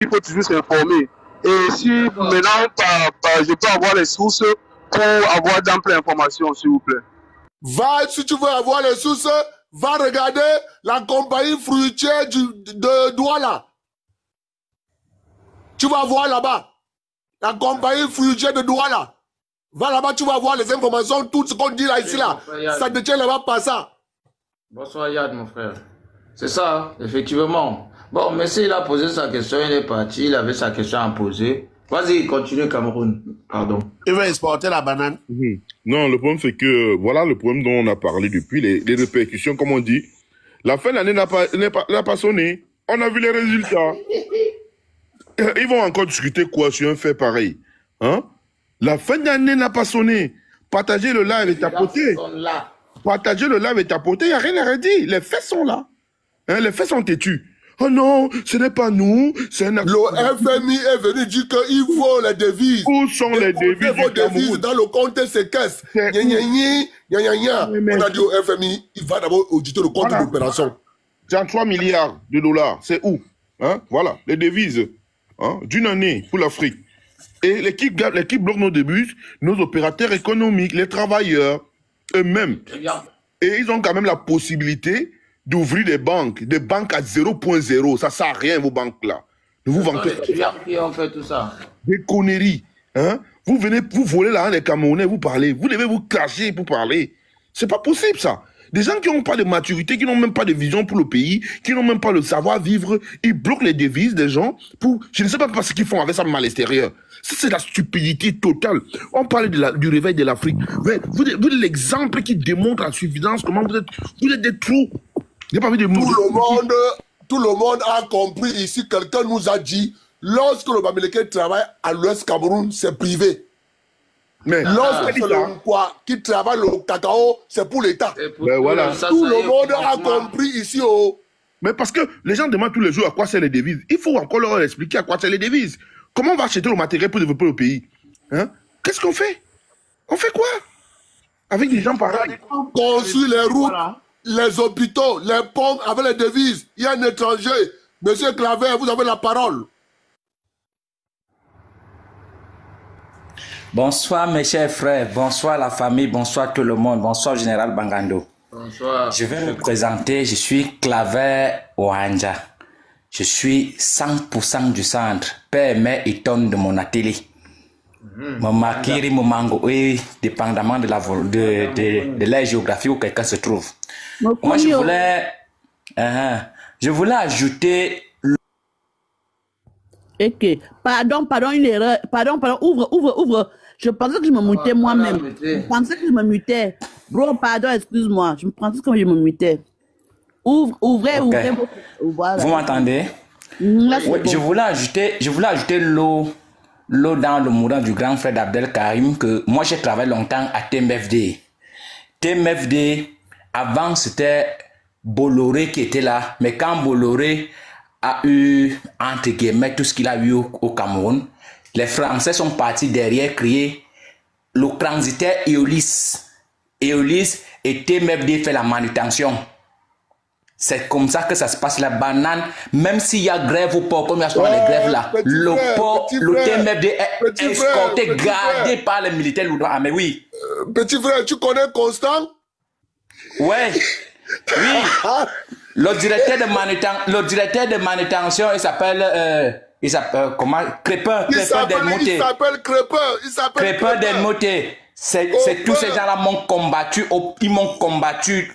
il faut toujours s'informer. Et si maintenant, je peux avoir les sources pour avoir d'amples informations, s'il vous plaît. Va, si tu veux avoir les sources, va regarder la compagnie fruitière de Douala. Tu vas voir là-bas. La compagnie fruitière de Douala. Va là-bas, tu vas voir les informations, tout ce qu'on dit là, ici, là. Ça ne tient là-bas pas ça. Bonsoir Yad, mon frère. C'est ça, effectivement. Bon, Messi, il a posé sa question, il est parti, il avait sa question à poser. Vas-y, continue Cameroun. Pardon. Il va exporter la banane. Non, le problème, c'est que, voilà le problème dont on a parlé depuis, les répercussions, comme on dit. La fin de l'année n'a pas sonné. On a vu les résultats. Ils vont encore discuter quoi sur un fait pareil, hein? La fin d'année n'a pas sonné. Partager le live est tapoté. Partager le live est tapoté, il n'y a rien à redire. Les faits sont là. Hein, les faits sont têtus. Oh non, ce n'est pas nous, c'est un... Le FMI est venu dire qu'il faut les devises. Où sont les devises vos devises dans le compte de ces caisses. On a dit au FMI, il va d'abord auditer le compte d'opération. 33 milliards de dollars, c'est où? Hein? Voilà, les devises, hein, d'une année pour l'Afrique. Et l'équipe bloque nos devises, nos opérateurs économiques, les travailleurs eux-mêmes. Et ils ont quand même la possibilité d'ouvrir des banques à 0.0. Ça sert à rien, vos banques-là. Ne vous vantez pas. Qui ont fait tout ça? Des conneries. Hein? Vous venez, vous volez l'argent des Camerounais, vous parlez. Vous devez vous cacher pour parler. C'est pas possible, ça. Des gens qui n'ont pas de maturité, qui n'ont même pas de vision pour le pays, qui n'ont même pas le savoir-vivre, ils bloquent les devises des gens pour... Je ne sais pas ce qu'ils font avec ça, même à l'extérieur. C'est la stupidité totale. On parle du réveil de l'Afrique. Vous êtes l'exemple qui démontre à suffisance comment vous êtes des trous. J'ai pas envie de tout le monde a compris ici. Quelqu'un nous a dit, lorsque le Bamileke travaille à l'Ouest Cameroun, c'est privé. Mais lorsque c'est le quoi qui travaille le cacao, c'est pour l'État. Voilà. Tout le monde a compris ici. Oh. Mais parce que les gens demandent tous les jours à quoi c'est les devises. Il faut encore leur expliquer à quoi c'est les devises. Comment on va acheter le matériel pour développer le pays? Hein? Qu'est-ce qu'on fait? On fait quoi? Avec des gens pareils. Construire les routes, les hôpitaux, les ponts avec les devises. Il y a un étranger. Monsieur Claver, vous avez la parole. Bonsoir mes chers frères, bonsoir la famille, bonsoir tout le monde, bonsoir Général Bangando. Bonsoir. Je vais me présenter, je suis Claver Ouanja. Je suis 100% du centre, père, mère et tonne de mon atelier. Mon makiri, mon mango, oui, dépendamment de la géographie où quelqu'un se trouve. Moi, je voulais ajouter... Ok, pardon, une erreur. Pardon, ouvre. Je pensais que je me mutais moi-même. Je pensais que je me mutais. Bro, pardon, excuse-moi. Je me pensais que je me mutais. Ouvrez. Voilà. Vous m'entendez? Oui, je voulais ajouter l'eau dans le moulin du grand frère d'Abdel Karim que moi j'ai travaillé longtemps à TMFD. TMFD, avant c'était Bolloré qui était là, mais quand Bolloré a eu, entre guillemets, tout ce qu'il a eu au Cameroun, les Français sont partis derrière créer le transitaire Eolis. Eolis et TMFD fait la manutention. C'est comme ça que ça se passe. La banane, même s'il y a grève ou pas, comme il y a souvent les grèves là, le TMFD est escorté, gardé par les militaires. Ah, mais oui. Petit frère, tu connais Constant? Ouais. Oui. Le directeur de manutention, il s'appelle comment? Crépin Delmoté. Il s'appelle Crépin Delmoté. C'est tous ces gens-là m'ont combattu. Ils m'ont combattu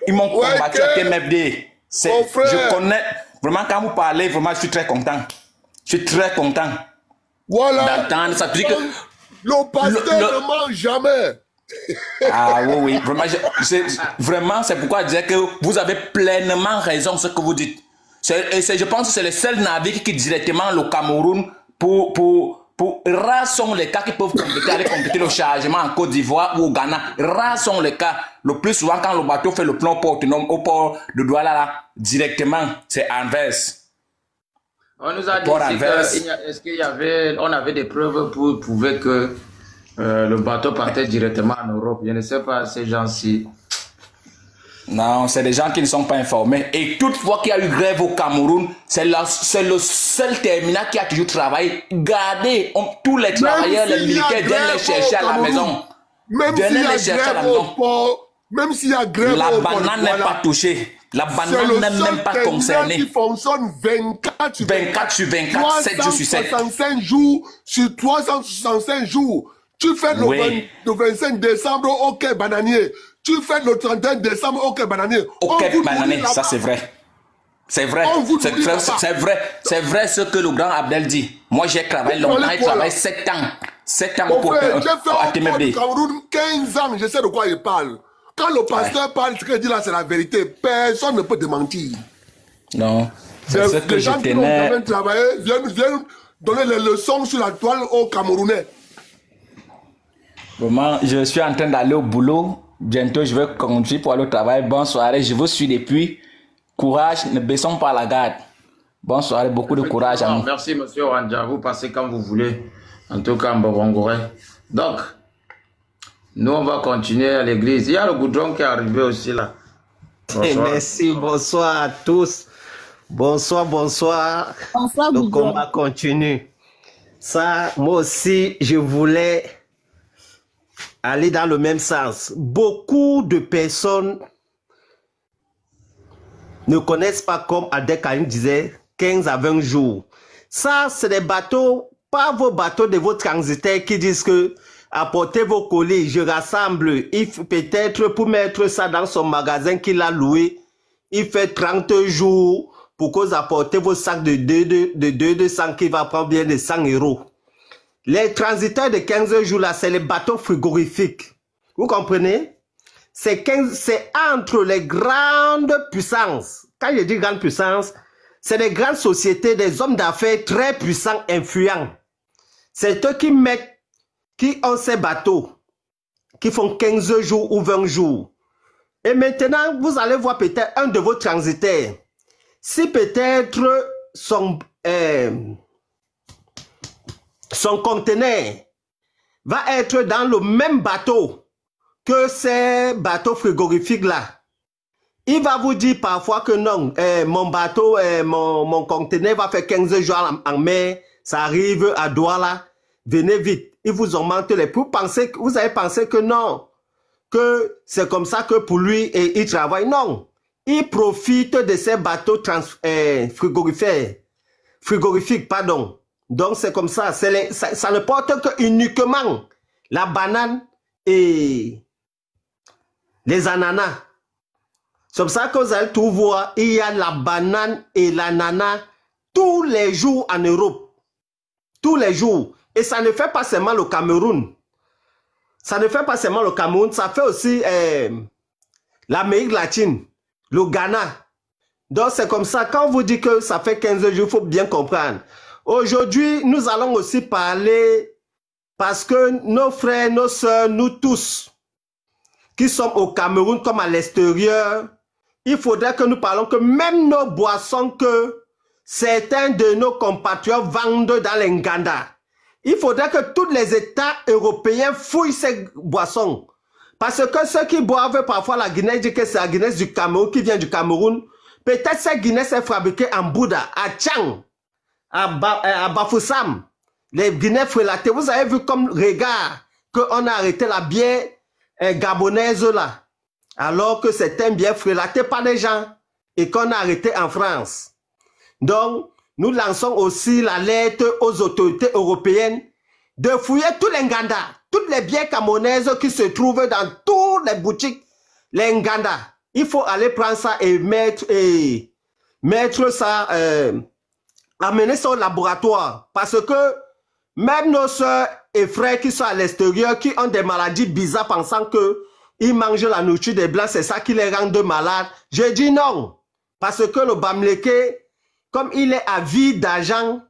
à TMFD. Je connais. Vraiment, quand vous parlez, vraiment, je suis très content. Je suis très content. Voilà. D'entendre ça. Que le pasteur ne ment jamais. Ah oui. Vraiment, c'est pourquoi je disais que vous avez pleinement raison ce que vous dites. Je pense que c'est le seul navire qui directement le Cameroun pour rares sont les cas qui peuvent compléter le chargement en Côte d'Ivoire ou au Ghana. Rares sont les cas. Le plus souvent, quand le bateau fait le plan port autonome au port de Douala, là, directement, c'est Anvers. On nous a dit on avait des preuves pour prouver que le bateau partait directement en Europe. Je ne sais pas, ces gens-ci. Non, c'est des gens qui ne sont pas informés. Et toutefois qu'il y a eu grève au Cameroun, c'est le seul terminal qui a toujours travaillé. Regardez, tous les travailleurs, les militaires viennent les chercher à la maison. Même s'il y a grève au port, même s'il y a grève la au port, banane n'est pas touchée. La banane n'est même pas concernée. Qui fonctionne 24 sur 24, 7 jours sur 7. 365 jours sur 365 jours. Tu fais le 25 décembre, ok, bananier. Tu fais le 31 décembre, ok, bananier. Ok, bananier, ça c'est vrai. C'est vrai. C'est vrai ce que le grand Abdel dit. Moi j'ai travaillé longtemps, j'ai travaillé 7 ans. 7 ans pour j'ai fait au Cameroun 15 ans, je sais de quoi il parle. Quand le pasteur parle, ce qu'il dit là, c'est la vérité. Personne ne peut démentir. Non. C'est ce que les gens qui ont jamais travaillé viennent donner les leçons sur la toile aux Camerounais. Vraiment, je suis en train d'aller au boulot. Bientôt, je vais conduire pour aller au travail. Bonne soirée. Je vous suis depuis. Courage, ne baissons pas la garde. Bonne soirée, beaucoup de courage à nous. Merci, monsieur Wanja. Vous passez quand vous voulez. En tout cas, Mbobongoré. Donc, nous, on va continuer à l'église. Il y a le goudron qui est arrivé aussi là. Merci, bonsoir à tous. Bonsoir, bonsoir. Bonsoir, le combat continue. Ça, moi aussi, je voulais aller dans le même sens. Beaucoup de personnes ne connaissent pas, comme Abdel Karim disait, 15 à 20 jours. Ça, c'est des bateaux, pas vos bateaux de vos transitaires qui disent que apportez vos colis, je rassemble. Il peut-être pour mettre ça dans son magasin qu'il a loué, il fait 30 jours pour que vous apportez vos sacs de 200 qui va prendre bien de 100 €. Les transitaires de 15 jours là, c'est les bateaux frigorifiques. Vous comprenez? C'est entre les grandes puissances. Quand je dis grandes puissances, c'est des grandes sociétés, des hommes d'affaires très puissants, influents. C'est eux qui ont ces bateaux, qui font 15 jours ou 20 jours. Et maintenant, vous allez voir peut-être un de vos transitaires. Si peut-être son conteneur va être dans le même bateau que ces bateaux frigorifiques-là, il va vous dire parfois que non, mon bateau, mon conteneur va faire 15 jours en mer, ça arrive à Douala, venez vite. Il vous augmente les prix. Vous avez pensé que non, que c'est comme ça que pour lui, il travaille. Non, il profite de ces bateaux frigorifiques, pardon. Donc c'est comme ça, ça ne porte que uniquement la banane et les ananas. C'est comme ça que vous allez tout voir, il y a la banane et l'ananas tous les jours en Europe. Tous les jours. Et ça ne fait pas seulement le Cameroun. Ça ne fait pas seulement le Cameroun, ça fait aussi l'Amérique latine, le Ghana. Donc c'est comme ça, quand on vous dit que ça fait 15 jours, il faut bien comprendre. Aujourd'hui, nous allons aussi parler, parce que nos frères, nos sœurs, nous tous, qui sommes au Cameroun comme à l'extérieur, il faudrait que nous parlons que même nos boissons que certains de nos compatriotes vendent dans les Nganda, il faudrait que tous les États européens fouillent ces boissons. Parce que ceux qui boivent parfois la Guinness disent que c'est la Guinness du Cameroun, qui vient du Cameroun. Peut-être cette Guinness est fabriquée en Bouddha, à Tchang, à Bafoussam. Les Guinness frélatées, vous avez vu comme regard qu'on a arrêté la bière gabonaise là. Alors que c'est un bien frélaté par les gens et qu'on a arrêté en France. Donc, nous lançons aussi la lettre aux autorités européennes de fouiller tous les Nganda, toutes les bières camerounaises qui se trouvent dans toutes les boutiques, les Nganda. Il faut aller prendre ça et mettre ça, amener ça au laboratoire. Parce que même nos soeurs et frères qui sont à l'extérieur, qui ont des maladies bizarres pensant qu'ils mangent la nourriture des Blancs, c'est ça qui les rend malades. Je dis non. Parce que le Bamileke, comme il est avide d'argent,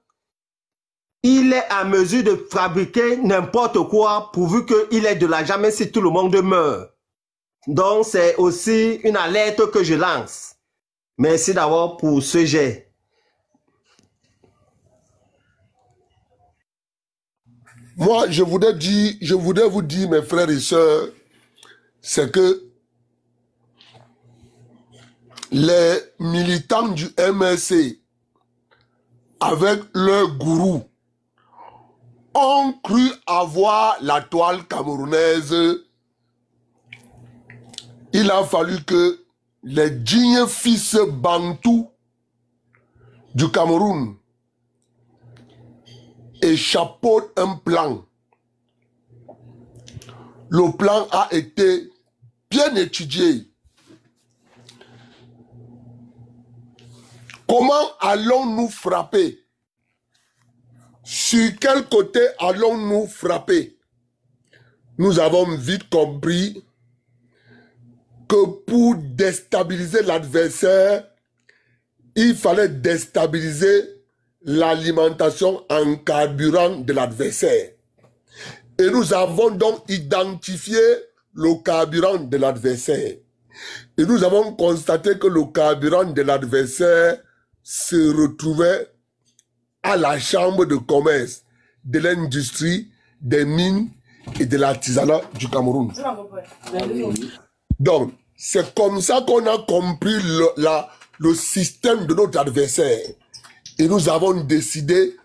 il est à mesure de fabriquer n'importe quoi pourvu qu'il ait de l'argent, même si tout le monde meurt. Donc, c'est aussi une alerte que je lance. Merci d'abord pour ce jet. Moi, je voudrais vous dire, mes frères et sœurs, c'est que les militants du MSC, avec leur gourou, ont cru avoir la toile camerounaise. Il a fallu que les dignes fils bantous du Cameroun échapeautent un plan. Le plan a été bien étudié. Comment allons-nous frapper? Sur quel côté allons-nous frapper? Nous avons vite compris que pour déstabiliser l'adversaire, il fallait déstabiliser l'alimentation en carburant de l'adversaire. Et nous avons donc identifié le carburant de l'adversaire. Et nous avons constaté que le carburant de l'adversaire se retrouvait à la chambre de commerce de l'industrie, des mines et de l'artisanat du Cameroun. Donc, c'est comme ça qu'on a compris le système de notre adversaire. Et nous avons décidé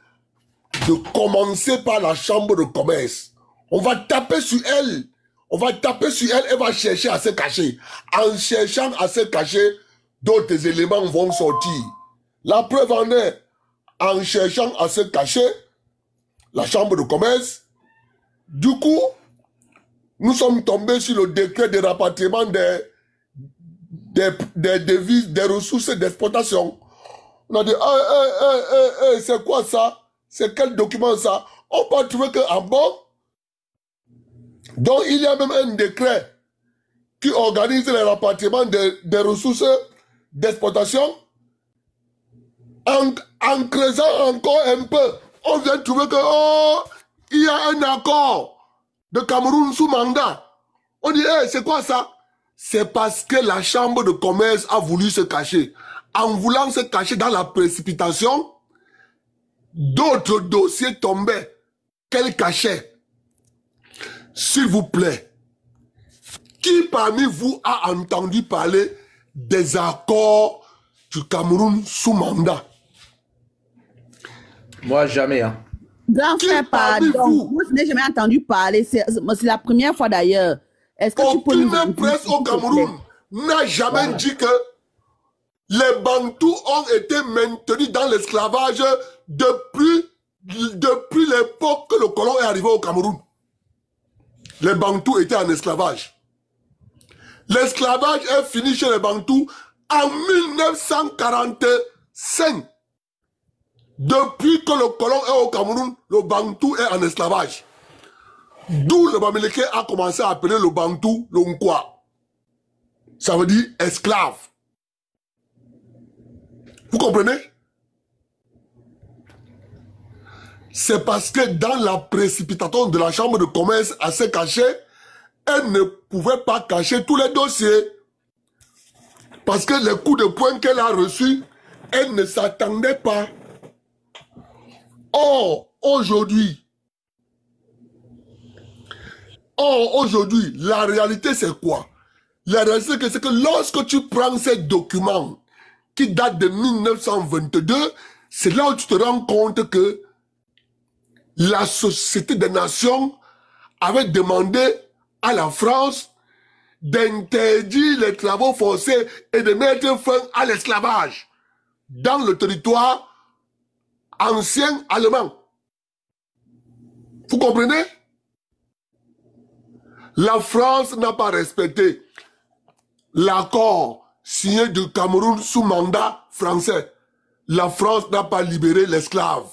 de commencer par la chambre de commerce. On va taper sur elle. On va taper sur elle, elle va chercher à se cacher. En cherchant à se cacher, d'autres éléments vont sortir. La preuve en est, en cherchant à se cacher, la chambre de commerce, du coup, nous sommes tombés sur le décret de rapatriement des devises, des ressources d'exploitation. On a dit, c'est quoi ça? C'est quel document ça? On peut trouver qu'en bas, donc il y a même un décret qui organise le rapatriement des ressources d'exploitation. En creusant encore un peu, on vient de trouver que il y a un accord de Cameroun sous mandat. On dit, c'est quoi ça? C'est parce que la chambre de commerce a voulu se cacher. En voulant se cacher dans la précipitation, d'autres dossiers tombaient qu'elle cachait. S'il vous plaît, qui parmi vous a entendu parler des accords du Cameroun sous mandat? Moi, jamais. Hein. Grand frère, pardon. Moi, je n'ai jamais entendu parler. C'est la première fois d'ailleurs. Est-ce que tu peux nous aucune presse au Cameroun n'a jamais dit que les Bantous ont été maintenus dans l'esclavage depuis l'époque que le colon est arrivé au Cameroun. Les Bantous étaient en esclavage. L'esclavage est fini chez les Bantous en 1945. Depuis que le colon est au Cameroun, le Bantou est en esclavage. D'où le Bamileke a commencé à appeler le Bantou le Nkwa. Ça veut dire esclave. Vous comprenez? C'est parce que dans la précipitation de la chambre de commerce à se cacher, elle ne pouvait pas cacher tous les dossiers. Parce que les coups de poing qu'elle a reçus, elle ne s'attendait pas. Or, aujourd'hui, la réalité c'est quoi? La réalité c'est que lorsque tu prends ces documents qui datent de 1922, c'est là où tu te rends compte que la Société des Nations avait demandé à la France d'interdire les travaux forcés et de mettre fin à l'esclavage dans le territoire ancien allemand. Vous comprenez? La France n'a pas respecté l'accord signé du Cameroun sous mandat français. La France n'a pas libéré l'esclave.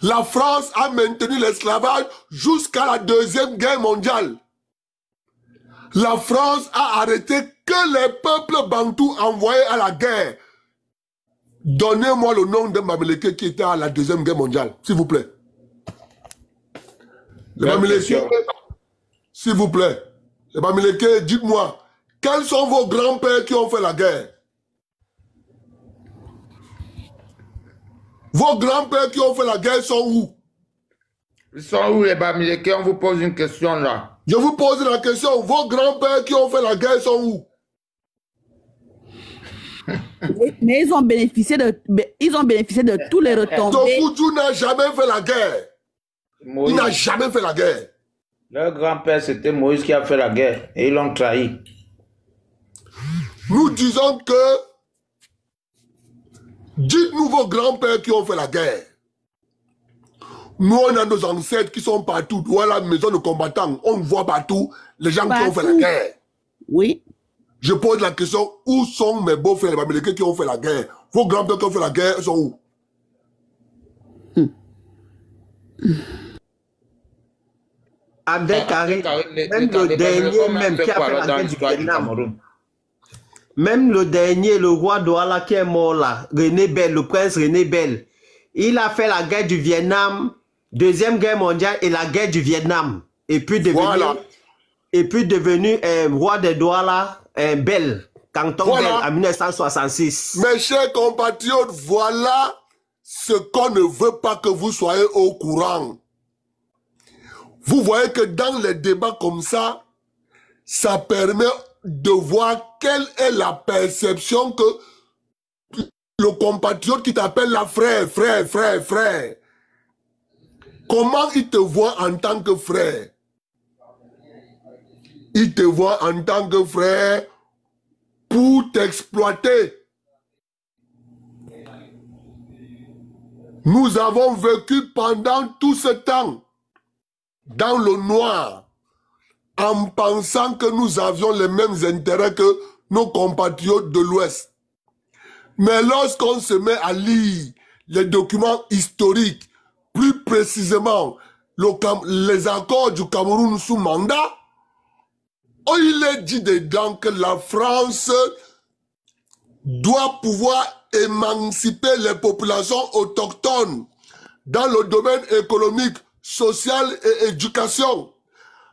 La France a maintenu l'esclavage jusqu'à la Deuxième Guerre mondiale. La France a arrêté que les peuples bantous envoyés à la guerre. Donnez-moi le nom d'un Bamileke qui était à la Deuxième Guerre mondiale, s'il vous plaît. Les Bamileke, s'il vous plaît. Les Bamileke, dites-moi, quels sont vos grands-pères qui ont fait la guerre? Vos grands-pères qui ont fait la guerre sont où? Ils sont où les Bamileke? On vous pose une question là. Je vous pose la question, vos grands-pères qui ont fait la guerre sont où? Mais ils ont bénéficié de tous les retombées. Tokuju n'a jamais fait la guerre. Moïse. Il n'a jamais fait la guerre. Leur grand-père, c'était Moïse qui a fait la guerre. Et ils l'ont trahi. Nous disons que dites-nous vos grands-pères qui ont fait la guerre. Nous, on a nos ancêtres qui sont partout. Voilà la maison de combattants. On voit partout les gens qui ont fait la guerre. Oui. Je pose la question, où sont mes beaux-frères, les Bamileke qui ont fait la guerre? Vos grands-pères qui ont fait la guerre, ils sont où? Abdel Karim, même le dernier, même qui a fait la guerre du Vietnam. Même le dernier, le roi Douala qui est mort là, René Bell, le prince René Bell, il a fait la guerre du Vietnam, deuxième guerre mondiale et la guerre du Vietnam. Et puis devenu roi de Douala, Bell, canton Bell en 1966. Mes chers compatriotes, voilà ce qu'on ne veut pas que vous soyez au courant. Vous voyez que dans les débats comme ça, ça permet de voir quelle est la perception que le compatriote qui t'appelle la frère. Comment il te voit en tant que frère? Il te voit en tant que frère pour t'exploiter. Nous avons vécu pendant tout ce temps dans le noir, en pensant que nous avions les mêmes intérêts que nos compatriotes de l'Ouest. Mais lorsqu'on se met à lire les documents historiques, plus précisément les accords du Cameroun sous mandat, il est dit dedans que la France doit pouvoir émanciper les populations autochtones dans le domaine économique, social et éducation.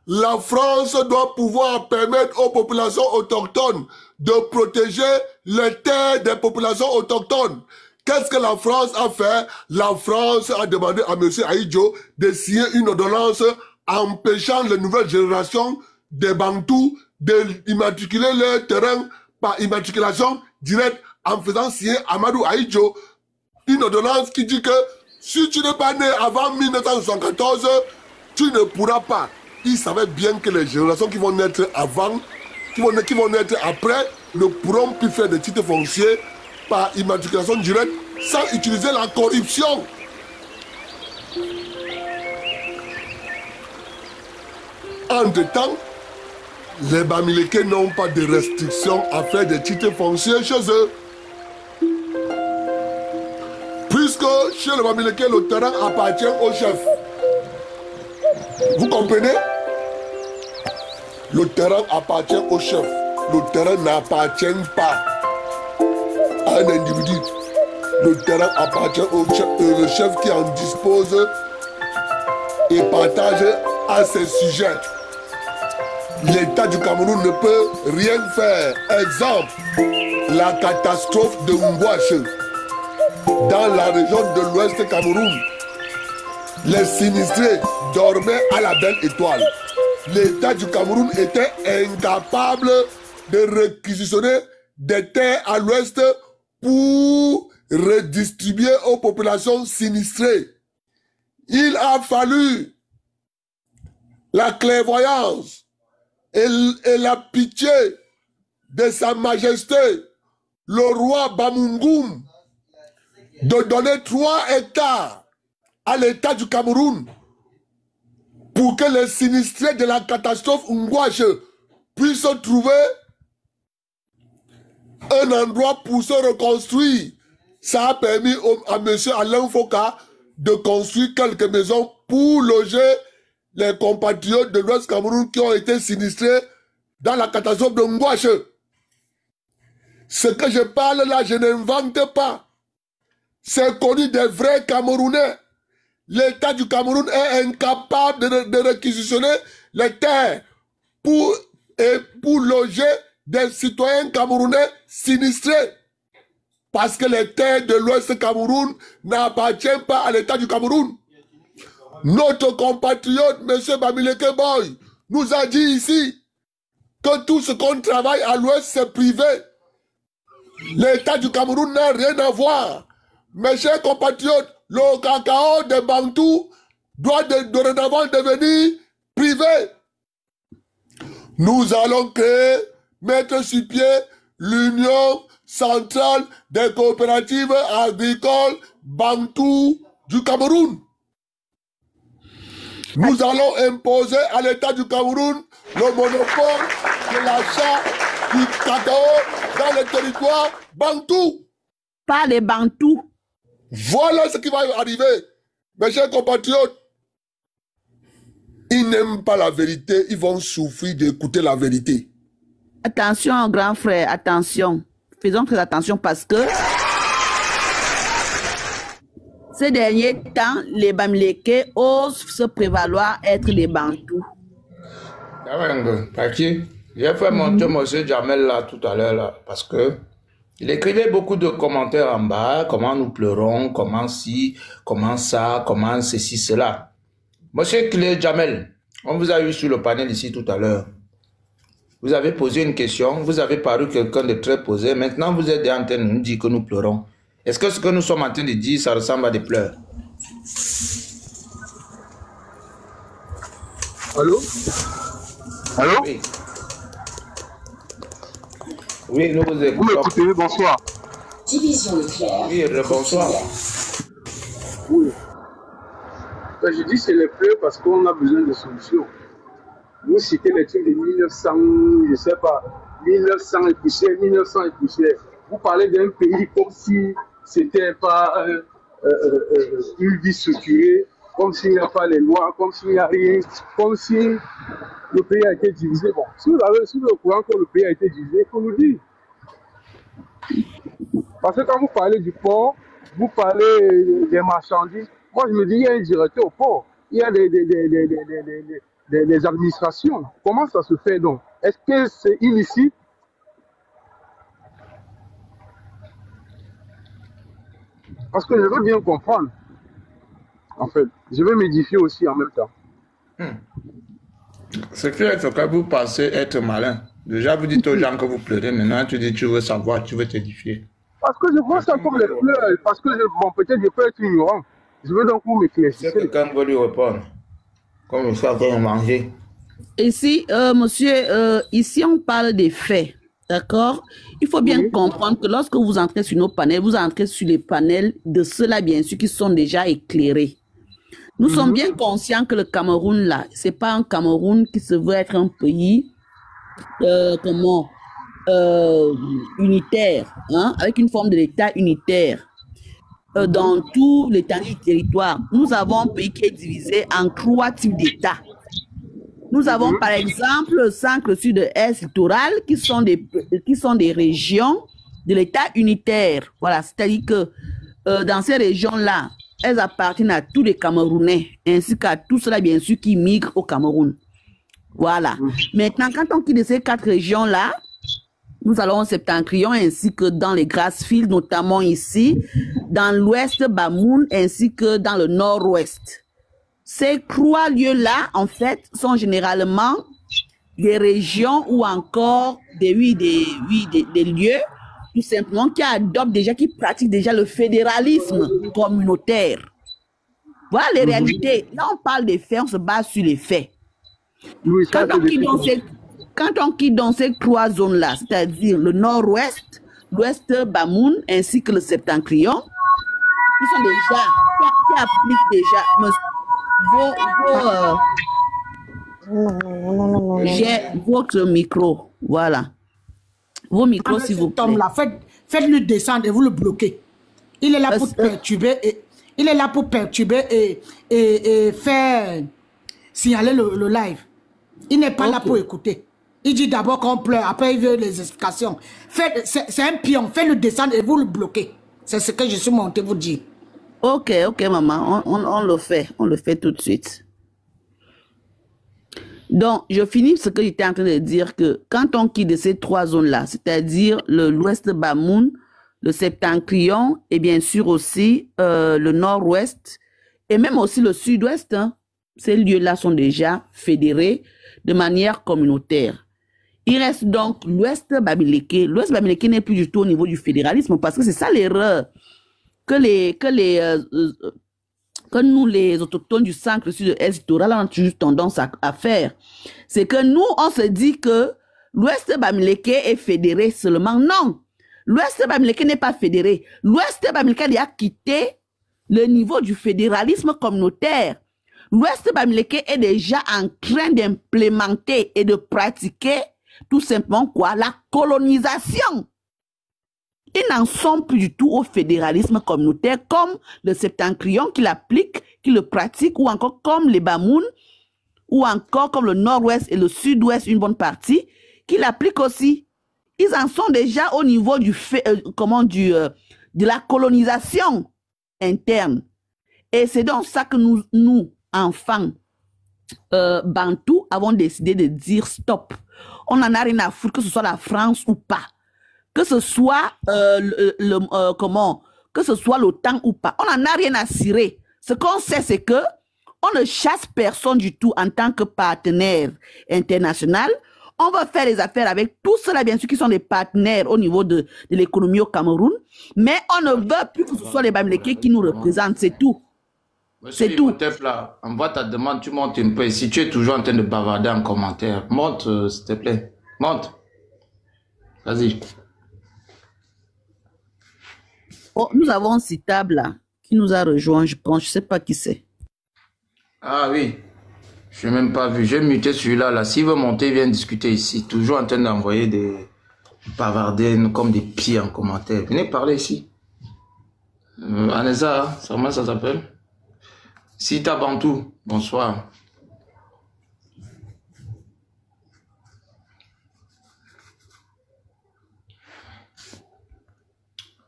La France doit pouvoir permettre aux populations autochtones de protéger les terres des populations autochtones. Qu'est-ce que la France a fait? La France a demandé à M. Ahidjo de signer une ordonnance empêchant les nouvelles générations des Bantous d'immatriculer leur terrain par immatriculation directe en faisant signer Amadou Ahidjo une ordonnance qui dit que si tu n'es pas né avant 1974, tu ne pourras pas. Ils savaient bien que les générations qui vont naître avant, qui vont naître après, ne pourront plus faire des titres fonciers par immatriculation directe sans utiliser la corruption. Entre-temps, les Bamileke n'ont pas de restrictions à faire des titres fonciers chez eux. Puisque chez les Bamileke, le terrain appartient au chef. Vous comprenez? Le terrain appartient au chef. Le terrain n'appartient pas à un individu. Le terrain appartient au chef, le chef qui en dispose et partage à ses sujets. L'État du Cameroun ne peut rien faire. Exemple, la catastrophe de Ngouache dans la région de l'Ouest Cameroun. Les sinistrés dormaient à la belle étoile. L'État du Cameroun était incapable de réquisitionner des terres à l'Ouest pour redistribuer aux populations sinistrées. Il a fallu la clairvoyance et la pitié de Sa Majesté, le roi Bamungum, de donner 3 hectares à l'État du Cameroun pour que les sinistrés de la catastrophe Ngouache puissent trouver un endroit pour se reconstruire. Ça a permis à M. Alain Foka de construire quelques maisons pour loger les compatriotes de l'Ouest Cameroun qui ont été sinistrés dans la catastrophe de Ngouache. Ce que je parle là, je n'invente pas. C'est connu des vrais Camerounais. L'État du Cameroun est incapable de réquisitionner les terres pour loger des citoyens camerounais sinistrés. Parce que les terres de l'Ouest Cameroun n'appartiennent pas à l'État du Cameroun. Notre compatriote, M. Bamileke Boy, nous a dit ici que tout ce qu'on travaille à l'Ouest, c'est privé. L'État du Cameroun n'a rien à voir. Mes chers compatriotes, le cacao des Bantous doit dorénavant devenir privé. Nous allons créer, mettre sur pied l'Union centrale des coopératives agricoles Bantous du Cameroun. Nous allons imposer à l'État du Cameroun le monopole de l'achat du cacao dans les territoires Bantous. Pas les Bantous. Voilà ce qui va arriver. Mes chers compatriotes, ils n'aiment pas la vérité, ils vont souffrir d'écouter la vérité. Attention, grand frère, attention. Faisons très attention parce que ces derniers temps, les Bamileke osent se prévaloir être les Bantous. J'ai fait monter M. Jamel là tout à l'heure là, parce que il écrivait beaucoup de commentaires en bas, comment nous pleurons, comment ci, comment ça, comment ceci, cela. Monsieur Clé Jamel, on vous a eu sur le panel ici tout à l'heure. Vous avez posé une question, vous avez paru quelqu'un de très posé, maintenant vous êtes en train de nous dire que nous pleurons. Est-ce que ce que nous sommes en train de dire, ça ressemble à des pleurs? Allô? Allô? Oui. Oui, nous vous écoutons. Vous m'écoutez, bonsoir. Division nucléaire. Oui, bonsoir. Oui. Je dis c'est les pleurs parce qu'on a besoin de solutions. Vous citez les trucs de 1900, je ne sais pas, 1900 et poussière, 1900 et poussière. Vous parlez d'un pays comme si c'était pas une vie structurée, comme s'il n'y a pas les lois, comme s'il n'y a rien, comme si le pays a été divisé. Bon, si vous êtes au courant que le pays a été divisé, il faut nous dire. Parce que quand vous parlez du port, vous parlez des marchandises, moi je me dis, il y a un directeur au port, il y a des administrations. Comment ça se fait donc? Est-ce que c'est illicite? Parce que je veux bien comprendre. En fait, je veux m'édifier aussi en même temps. C'est clair que vous pensez être malin. Déjà, vous dites aux gens que vous pleurez. Maintenant, tu dis tu veux savoir, tu veux t'édifier. Parce que je vois ça comme les pleurs. Parce que, bon, peut-être je peux être ignorant. Je veux donc vous m'éclaircir. C'est quelqu'un veut lui répondre. Comme il faut qu'on mange. Ici, monsieur, ici, on parle des faits. D'accord? Il faut bien comprendre que lorsque vous entrez sur nos panels, vous entrez sur les panels de ceux-là, bien sûr, qui sont déjà éclairés. Nous sommes bien conscients que le Cameroun, là, c'est pas un Cameroun qui se veut être un pays, unitaire, hein, avec une forme de l'État unitaire. Dans tout l'étendue du territoire, nous avons un pays qui est divisé en 3 types d'États. Nous avons par exemple le centre, le sud-est littoral qui sont des régions de l'État unitaire. Voilà, c'est-à-dire que dans ces régions-là, elles appartiennent à tous les Camerounais, ainsi qu'à tous ceux-là, bien sûr, qui migrent au Cameroun. Voilà. Maintenant, quand on quitte ces 4 régions-là, nous allons au septentrion, ainsi que dans les Grassfields, notamment ici, dans l'ouest Bamoun, ainsi que dans le nord-ouest. Ces 3 lieux-là, en fait, sont généralement des régions ou encore des lieux, tout simplement, qui pratiquent déjà le fédéralisme communautaire. Voilà les réalités. Là, on parle des faits, on se base sur les faits. Oui, quand on quitte dans ces 3 zones-là, c'est-à-dire le nord-ouest, l'ouest Bamoun, ainsi que le septentrion, qui sont déjà, qui appliquent déjà j'ai votre micro, voilà. Vos micros, s'il vous plaît. Faites-le descendre et vous le bloquez. Il est là pour perturber et faire signaler le live. Il n'est pas là pour écouter. Il dit d'abord qu'on pleure, après il veut les explications. C'est un pion, faites-le descendre et vous le bloquez. C'est ce que je suis monté vous dire. Ok, maman, on le fait tout de suite. Donc, je finis ce que j'étais en train de dire, que quand on quitte ces 3 zones-là, c'est-à-dire l'ouest Bamoun, le septentrion et bien sûr aussi le nord-ouest et même aussi le sud-ouest, hein, ces lieux-là sont déjà fédérés de manière communautaire. Il reste donc l'Ouest bamileke. L'Ouest bamileke n'est plus du tout au niveau du fédéralisme parce que c'est ça l'erreur que nous, les autochtones du centre, le sud-est littoral, on a toujours tendance à faire. C'est que nous, on se dit que l'Ouest bamileke est fédéré seulement. Non, l'Ouest bamileke n'est pas fédéré. L'Ouest bamileke a quitté le niveau du fédéralisme communautaire. L'Ouest bamileke est déjà en train d'implémenter et de pratiquer tout simplement quoi? La colonisation. Ils n'en sont plus du tout au fédéralisme communautaire comme le septentrion qui l'applique, qui le pratique, ou encore comme les Bamouns, ou encore comme le nord-ouest et le sud-ouest, une bonne partie, qui l'appliquent aussi. Ils en sont déjà au niveau du de la colonisation interne. Et c'est donc ça que nous enfants bantous, avons décidé de dire stop. On n'en a rien à foutre, que ce soit la France ou pas. Que ce soit que ce soit l'OTAN ou pas. On n'en a rien à cirer. Ce qu'on sait, c'est que on ne chasse personne du tout en tant que partenaire international. On va faire des affaires avec tous ceux-là, bien sûr, qui sont des partenaires au niveau de l'économie au Cameroun. Mais on ne veut plus que ce soit les Bamileke qui nous représentent, c'est tout. C'est tout. Là, envoie ta demande, tu montes un peu. Si tu es toujours en train de bavarder en commentaire, monte, s'il te plaît. Monte. Vas-y. Oh, nous avons un citable là, qui nous a rejoint, je pense. Je ne sais pas qui c'est. Ah oui. Je n'ai même pas vu. J'ai muté celui-là. Là. S'il veut monter, il vient discuter ici. Toujours en train d'envoyer des bavarder comme des pieds en commentaire. Venez parler ici. Anessa, comment ça s'appelle? Sita Bantou, bonsoir.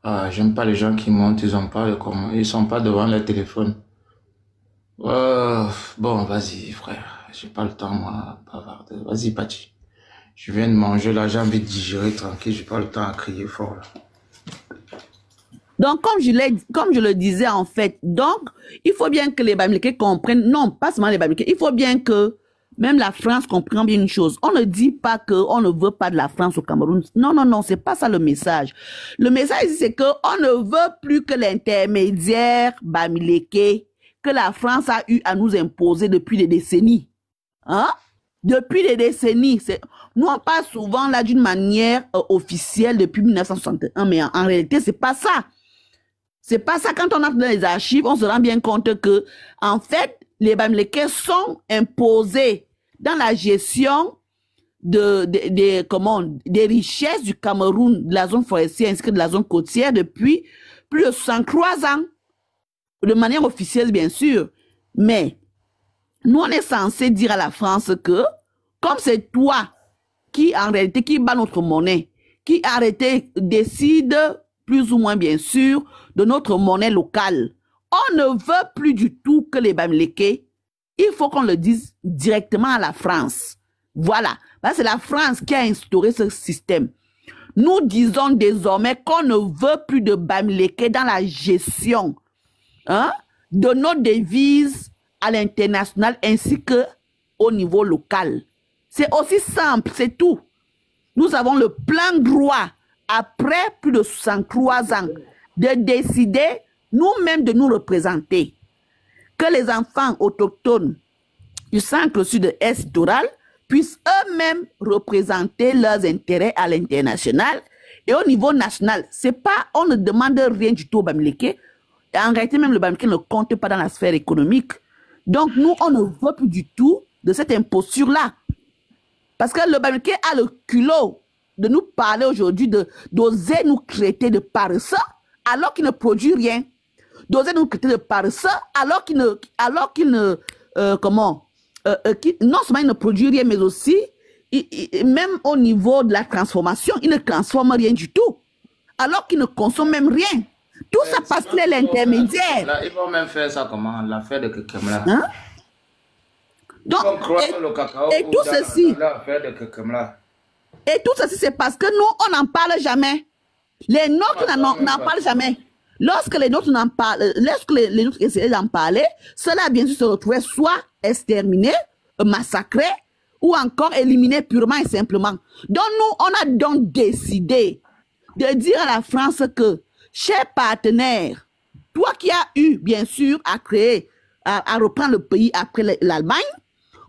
Ah, j'aime pas les gens qui montent, ils sont pas devant leur téléphone. Bon, vas-y, frère. J'ai pas le temps, moi, bavarder. Vas-y, Pachi. Je viens de manger, là, j'ai envie de digérer tranquille. J'ai pas le temps à crier fort, là. Donc, comme je le disais, en fait, donc, il faut bien que les Bamileke comprennent, non, pas seulement les Bamileke, il faut bien que même la France comprenne bien une chose. On ne dit pas qu'on ne veut pas de la France au Cameroun. Non, non, non, c'est pas ça le message. Le message, c'est qu'on ne veut plus que l'intermédiaire Bamileke que la France a eu à nous imposer depuis des décennies. Hein? Depuis des décennies. Nous, on parle souvent là d'une manière officielle depuis 1961, mais en réalité, c'est pas ça. C'est pas ça. Quand on entre dans les archives, on se rend bien compte que, en fait, les Bamileke sont imposés dans la gestion des richesses du Cameroun, de la zone forestière ainsi que de la zone côtière depuis plus de 63 ans. De manière officielle, bien sûr. Mais, nous, on est censé dire à la France que, comme c'est toi qui, en réalité, qui bat notre monnaie, qui, en réalité, décide plus ou moins, bien sûr, de notre monnaie locale. On ne veut plus du tout que les Bamileke, il faut qu'on le dise directement à la France. Voilà. C'est la France qui a instauré ce système. Nous disons désormais qu'on ne veut plus de Bamileke dans la gestion de nos devises à l'international ainsi que au niveau local. C'est aussi simple, c'est tout. Nous avons le plein droit, après plus de 63 ans, de décider nous-mêmes de nous représenter. Que les enfants autochtones du centre sud-est littoral puissent eux-mêmes représenter leurs intérêts à l'international et au niveau national. C'est pas, on ne demande rien du tout au Bamileke. En réalité, même le Bamileke ne compte pas dans la sphère économique. Donc, nous, on ne veut plus du tout de cette imposture-là. Parce que le Bamileke a le culot de nous parler aujourd'hui, d'oser nous traiter de paresseux, alors qu'il ne produit rien. D'oser nous traiter de paresseux, alors qu'il non seulement il ne produit rien, mais aussi, même au niveau de la transformation, il ne transforme rien du tout. Alors qu'il ne consomme même rien. Tout ça passe par l'intermédiaire. Là, ils vont même faire ça comment? L'affaire de Kekemla. Hein? Donc, et tout ceci. Et tout ceci, c'est parce que nous, on n'en parle jamais. Les nôtres n'en parlent jamais. Lorsque les nôtres n'en parlent, lorsque les nôtres essayaient d'en parler, cela, bien sûr, se retrouvait soit exterminé, massacré, ou encore éliminer purement et simplement. Donc nous, on a donc décidé de dire à la France que, chers partenaires, toi qui as eu, bien sûr, à créer, à reprendre le pays après l'Allemagne,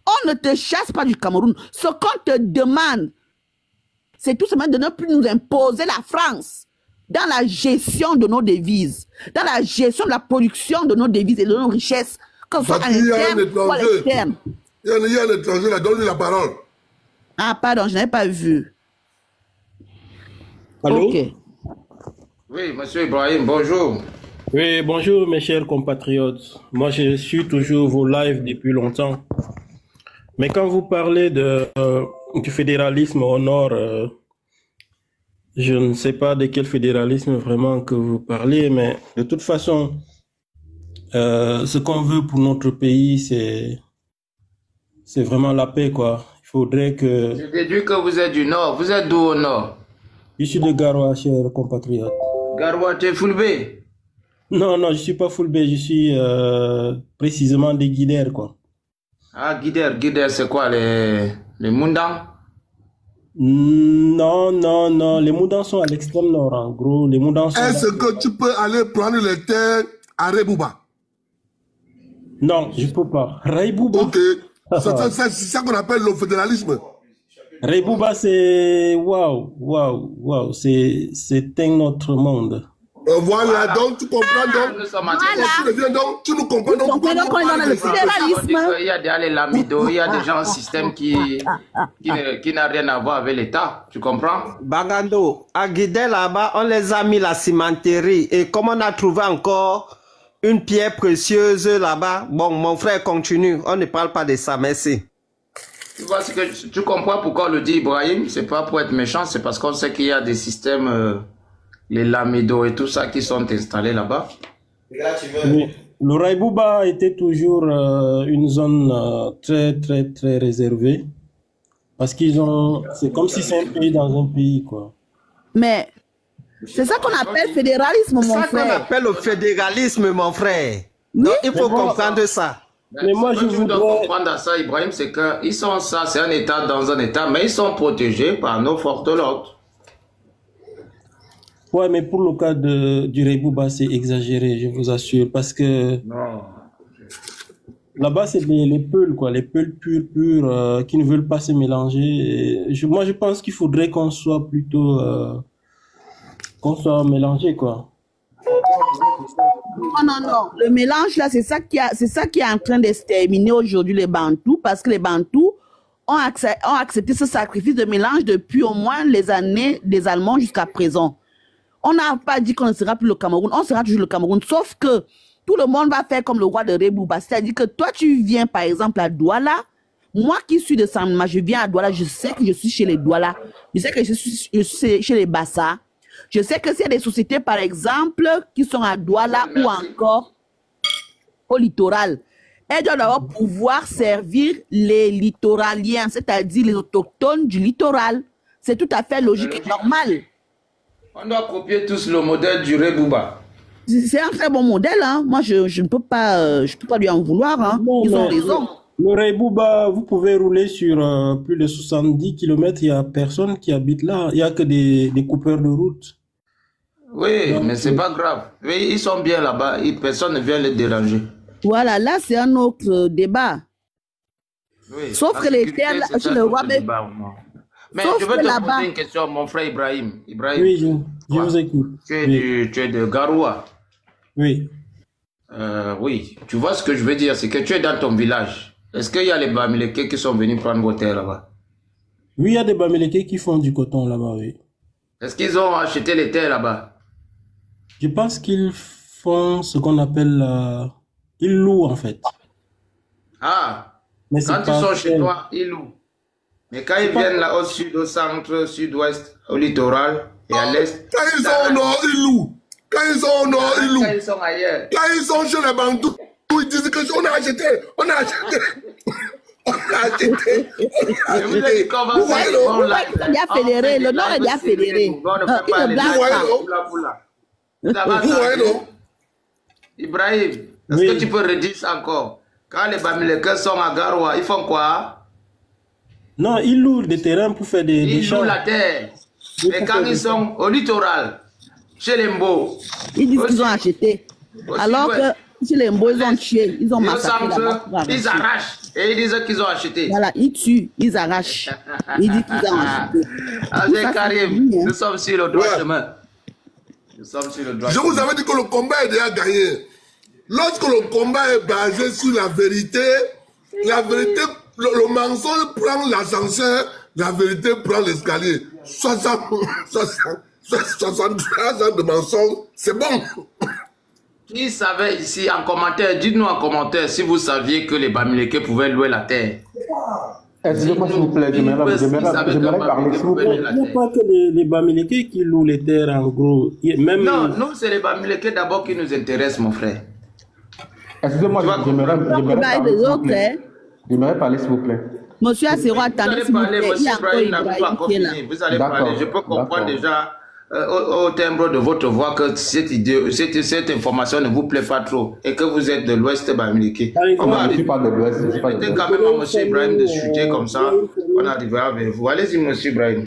on ne te chasse pas du Cameroun. Ce qu'on te demande, c'est tout simplement de ne plus nous imposer la France dans la gestion de nos devises, dans la gestion de la production de nos devises et de nos richesses, que ce soit à l'interne ou à l'externe. Il y a un étranger là, donne-lui la parole. Ah, pardon, je n'avais pas vu. Allô? Okay. Oui, monsieur Ibrahim, bonjour. Oui, bonjour mes chers compatriotes. Moi, je suis toujours vos lives depuis longtemps. Mais quand vous parlez du fédéralisme au nord, je ne sais pas de quel fédéralisme vraiment que vous parlez, mais de toute façon, ce qu'on veut pour notre pays, c'est vraiment la paix, quoi. Il faudrait que... Je déduis que vous êtes du nord. Vous êtes d'où au nord? Je suis de Garoua, cher compatriote. Garoua, tu es Fulbé? Non, non, je suis pas Fulbé, je suis précisément des Guidères, quoi. Ah, Guidère, c'est quoi, les Moundans? Non, non, non, les Moundans sont à l'extrême nord, en gros. Les Moundans sont... Est-ce que tu peux aller prendre les terres à Rebouba? Non, je peux pas. Rebouba? Ok, c'est ça qu'on appelle le fédéralisme. Rebouba, c'est... Waouh, c'est un autre monde. Voilà, donc tu comprends, donc, tu nous comprends, donc, on est dans le fédéralisme. Il y a des lamidos, il y a des gens au système qui n'a rien à voir avec l'État, tu comprends? Bagando, à Guidé là-bas, on les a mis la cimenterie, et comme on a trouvé encore une pierre précieuse là-bas, bon, mon frère continue, on ne parle pas de ça, merci. Tu vois, tu comprends pourquoi on le dit, Ibrahim? C'est pas pour être méchant, c'est parce qu'on sait qu'il y a des systèmes... les lamidos et tout ça qui sont installés là-bas. Oui. Le Rebouba était toujours une zone très réservée. Parce qu'ils ont... C'est comme si c'est un pays dans un pays, quoi. Mais c'est ça qu'on appelle fédéralisme, mon frère. C'est ça qu'on appelle le fédéralisme, mon frère. Donc, il faut comprendre ça. Mais moi, je voudrais comprendre à ça, Ibrahim, c'est qu'ils sont ça, c'est un État dans un État, mais ils sont protégés par nos forces de l'ordre. Ouais, mais pour le cas du Rebouba, c'est exagéré, je vous assure, parce que là-bas, c'est les peuls, quoi, les peuls purs, qui ne veulent pas se mélanger. Moi, je pense qu'il faudrait qu'on soit plutôt, qu'on soit mélangé, quoi. Non, le mélange là, c'est ça qui est en train d'exterminer aujourd'hui les Bantous, parce que les Bantous ont accepté ce sacrifice de mélange depuis au moins les années des Allemands jusqu'à présent. On n'a pas dit qu'on ne sera plus le Cameroun, on sera toujours le Cameroun, sauf que tout le monde va faire comme le roi de Rebouba. C'est-à-dire que toi, tu viens par exemple à Douala, moi qui suis de Sandma, je viens à Douala, je sais que je suis chez les Douala, je sais que je suis chez les Bassa, je sais que s'il y a des sociétés par exemple qui sont à Douala ou encore au littoral, elles doivent d'abord pouvoir servir les littoraliens, c'est-à-dire les autochtones du littoral. C'est tout à fait logique et normal. On doit copier tous le modèle du Rebouba. C'est un très bon modèle, hein. Moi, je ne peux pas, lui en vouloir, hein. Ils ont raison. Le Rebouba, vous pouvez rouler sur plus de 70 km, il n'y a personne qui habite là. Il n'y a que des coupeurs de route. Oui, donc, mais c'est pas grave. Oui, ils sont bien là-bas, personne ne vient les déranger. Voilà, là, c'est un autre débat. Oui, sauf que les terres, chez le roi, mais je veux te poser une question, mon frère Ibrahim. Oui, je vous écoute. Tu es de Garoua. Oui. Oui, tu vois ce que je veux dire, c'est que tu es dans ton village. Est-ce qu'il y a les Bamileke qui sont venus prendre vos terres là-bas? Oui, il y a des Bamileke qui font du coton là-bas, oui. Est-ce qu'ils ont acheté les terres là-bas? Je pense qu'ils font ce qu'on appelle... ils louent en fait. Ah, mais quand ils sont chez toi, ils louent. Mais quand ils viennent là au sud, au centre, sud-ouest, au littoral et à l'est... Quand ils sont au nord, ils louent. Quand ils sont au nord, ils louent. Quand ils sont ailleurs. Quand ils sont chez les Bantous, ils disent qu'on a acheté. On a acheté. C'est bien fédéré. Le nord est bien fédéré. Ibrahim, est-ce que tu peux redire ça encore? Quand les Bamileke sont à Garoua, ils font quoi? Non, ils louent des terrains pour faire des Ils champs. louent la terre. Et quand ils sont au littoral, chez les Mbo, Ils disent qu'ils ont acheté. Alors que chez les Mbo, ils ont tué. Ils ont massacré là-bas. Ils arrachent. Et ils disent qu'ils ont acheté. Voilà, ils tuent, ils arrachent. Ils disent qu'ils ont acheté. Avec Karim, nous sommes sur le droit chemin. Nous sommes sur le droit chemin. Je vous avais dit que le combat est déjà gagné. Lorsque le combat est basé sur la vérité, le mensonge prend l'ascenseur, la vérité prend l'escalier. 63 ans de mensonge, c'est bon. Qui savait ici en commentaire, dites-nous en commentaire si vous saviez que les Bamileke pouvaient louer la terre. Excusez-moi s'il vous plaît, j'aimerais parler s'il vous plaît. Il n'y a pas que les Bamileke qui louent les terres en gros. Même non, nous c'est les Bamileke d'abord qui nous intéressent, mon frère. Excusez-moi, j'aimerais parler s'il vous plaît. Monsieur Assero, attendez, s'il vous plaît. Monsieur Ibrahim n'a pas encore fini. Vous allez parler. Je peux comprendre déjà au timbre de votre voix que cette information ne vous plaît pas trop et que vous êtes de l'Ouest Bamileke. On va arriver. Mettez quand même à Monsieur Ibrahim de chuter comme ça. On arrivera vers vous. Allez-y, Monsieur Ibrahim.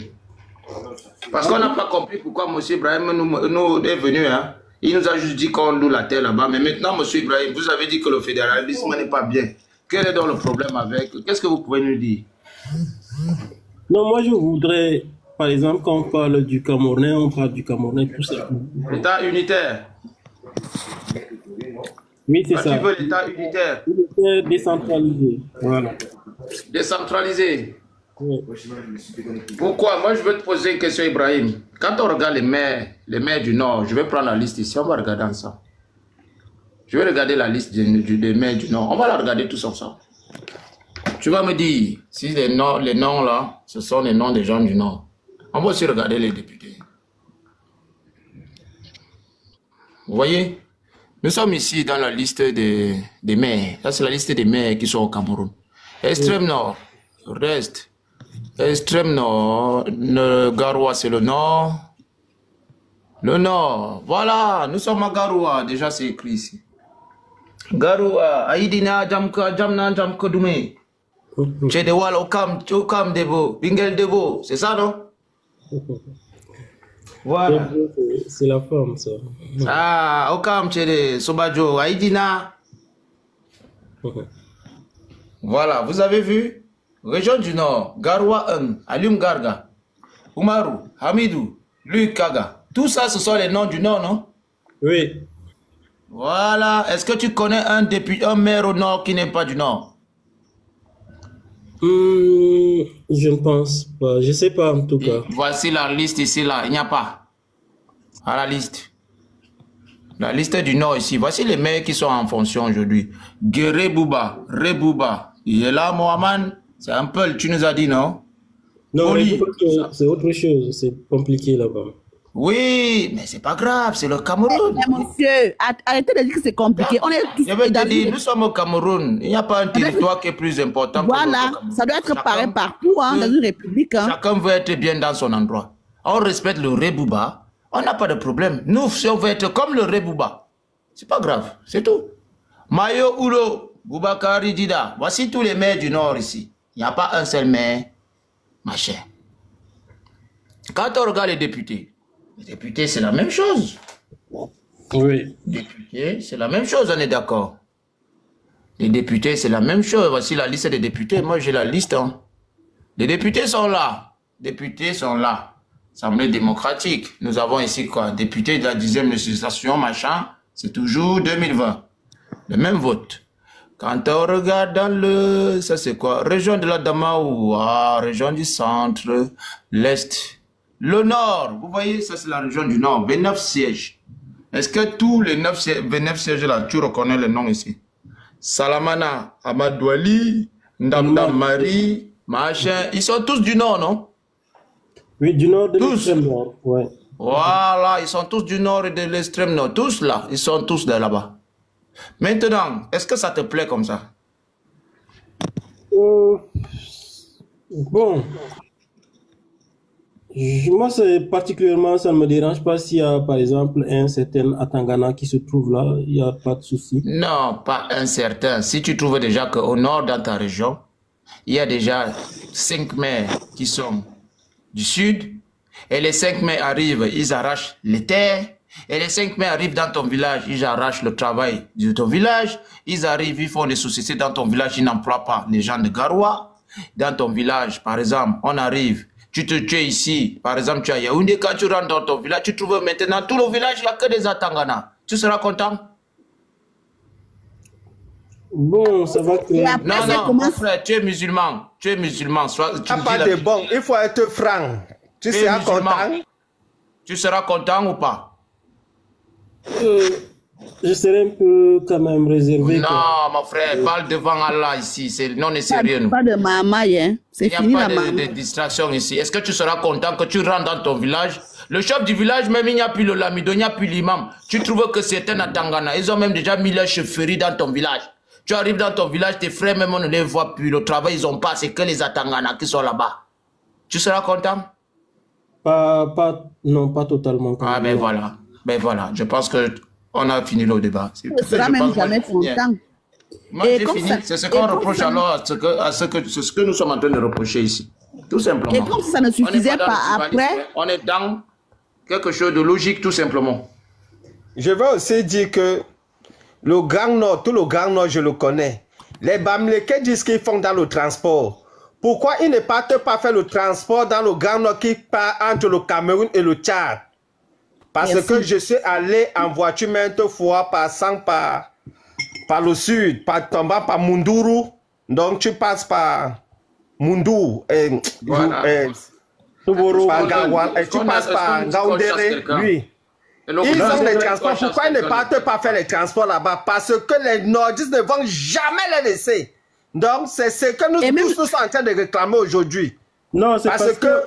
Parce qu'on n'a pas compris pourquoi Monsieur Ibrahim nous est venu. Hein. Il nous a juste dit qu'on loue la terre là-bas. Mais maintenant, Monsieur Ibrahim, vous avez dit que le fédéralisme n'est pas bien. Quel est donc le problème avec? Qu'est-ce que vous pouvez nous dire? Non, moi je voudrais, par exemple, quand on parle du Camerounais, on parle du Camerounais tout simplement. L'État unitaire. Oui, c'est ça. Tu veux l'État unitaire? Unitaire décentralisé. Voilà. Décentralisé. Oui. Pourquoi? Moi je veux te poser une question, Ibrahim. Quand on regarde les maires du Nord, je vais prendre la liste ici, on va regarder ensemble. Je vais regarder la liste des maires du Nord. On va la regarder tous ensemble. Tu vas me dire si les noms là, ce sont les noms des gens du Nord. On va aussi regarder les députés. Vous voyez? Nous sommes ici dans la liste des maires. Là, c'est la liste des maires qui sont au Cameroun. Extrême Nord, reste. Extrême Nord, le Garoua, c'est le Nord. Le Nord, voilà, nous sommes à Garoua. Déjà, c'est écrit ici. Garoua, Aïdina, Jamka, Jamna, Jamka Doumé. Tchedewal, Okam, Debo, Bingel Debo, c'est ça, non? Voilà. C'est la forme, ça. Ah, Okam, Tchede, Sobajo, Aïdina. Voilà, vous avez vu? Région du Nord, Garoua 1, Alioum Garga, Oumarou, Hamidou, Luc Kaga. Tout ça, ce sont les noms du Nord, non? Oui. Voilà. Est-ce que tu connais un maire au Nord qui n'est pas du Nord? Je ne pense pas. Je ne sais pas en tout cas. Voici la liste ici, là. Il n'y a pas. À la liste. La liste du Nord ici. Voici les maires qui sont en fonction aujourd'hui. Guéré Bouba, Rebouba. Il est là, Mohamed. C'est un peu, tu nous as dit, non? Non, c'est autre chose. C'est compliqué là-bas. Oui, mais c'est pas grave, c'est le Cameroun. Mais monsieur, arrêtez de dire que c'est compliqué. On est tous Je vais te dire, nous sommes au Cameroun. Il n'y a pas un territoire qui est plus important. Voilà, ça doit être pareil partout, hein, dans une république. Hein. Chacun veut être bien dans son endroit. On respecte le Rebouba, on n'a pas de problème. Nous, si on veut être comme le Rebouba, c'est pas grave, c'est tout. Mayo Oulo, Boubakari Dida, voici tous les maires du Nord ici. Il n'y a pas un seul maire, machin. Quand on regarde les députés c'est la même chose. Oui. Députés, c'est la même chose, on est d'accord. Les députés, c'est la même chose. Voici la liste des députés. Moi, j'ai la liste. Hein. Les députés sont là. Députés sont là. Assemblée démocratique. Nous avons ici quoi? Députés de la 10e législation, machin. C'est toujours 2020. Le même vote. Quand on regarde dans le... Ça, c'est quoi? Région de la Damaou. Ah, région du centre. L'Est. Le Nord, vous voyez, ça c'est la région du Nord, 29 sièges. Est-ce que tous les 29 sièges là, tu reconnais les noms ici? Salamana, Amadouali, Ndamdam Marie, machin, ils sont tous du Nord, non? Oui, du Nord de l'extrême Nord, ouais. Voilà, ils sont tous du Nord et de l'extrême Nord, tous là, ils sont tous de là-bas. Maintenant, est-ce que ça te plaît comme ça? Bon... Moi, c'est particulièrement, ça ne me dérange pas s'il y a, par exemple, un certain Atangana qui se trouve là, il n'y a pas de souci. Non, pas un certain. Si tu trouves déjà qu'au nord dans ta région, il y a déjà 5 maires qui sont du sud, et les 5 maires arrivent, ils arrachent les terres, et les 5 maires arrivent dans ton village, ils arrachent le travail de ton village, ils arrivent, ils font des sociétés dans ton village, ils n'emploient pas les gens de Garoua. Dans ton village, par exemple, on arrive, tu es ici, par exemple, tu as Yaoundé, quand tu rentres dans ton village, tu trouves maintenant tout le village, il n'y a que des Atangana. Tu seras content? Bon, ça va que... Non, mon frère, tu es musulman. Tu es musulman. Tu n'as pas de bon, il faut être franc. Tu seras content? Tu seras content ou pas? Je serai un peu quand même réservé. Non, mon frère, parle devant Allah ici. Non, c'est sérieux. Pas de mamaille, hein. C'est fini la mamaille. Il n'y a pas de distraction ici. Est-ce que tu seras content que tu rentres dans ton village? Le chef du village, même il n'y a plus le lamido, il n'y a plus l'imam. Tu trouves que c'est un Atangana. Ils ont même déjà mis leur chefferie dans ton village. Tu arrives dans ton village, tes frères même on ne les voit plus. Le travail, ils n'ont pas. C'est que les Atangana qui sont là-bas. Tu seras content? Non, pas totalement. Ah, ben voilà. Ben voilà. Je pense que on a fini le débat. Tu ne seras même jamais content. Moi, j'ai fini. C'est ce qu'on reproche alors à ce que nous sommes en train de reprocher ici. Tout simplement. Et comme ça ne suffisait pas après... On est dans quelque chose de logique, tout simplement. Je veux aussi dire que le Grand Nord, tout le Grand Nord, je le connais. Les Bamileke disent qu'ils font dans le transport. Pourquoi ils ne partent pas faire le transport dans le Grand Nord qui part entre le Cameroun et le Tchad? Parce que je suis allé en voiture maintes fois, passant par tombant par Munduru. Donc tu passes par Mundu, tu passes par Ngaoundéré, lui. Ils ont les transports. Pourquoi ils ne partent pas faire les transports là-bas? Parce que les nordistes ne vont jamais les laisser. Donc c'est ce que nous tous sommes en train de réclamer aujourd'hui. Non, c'est parce que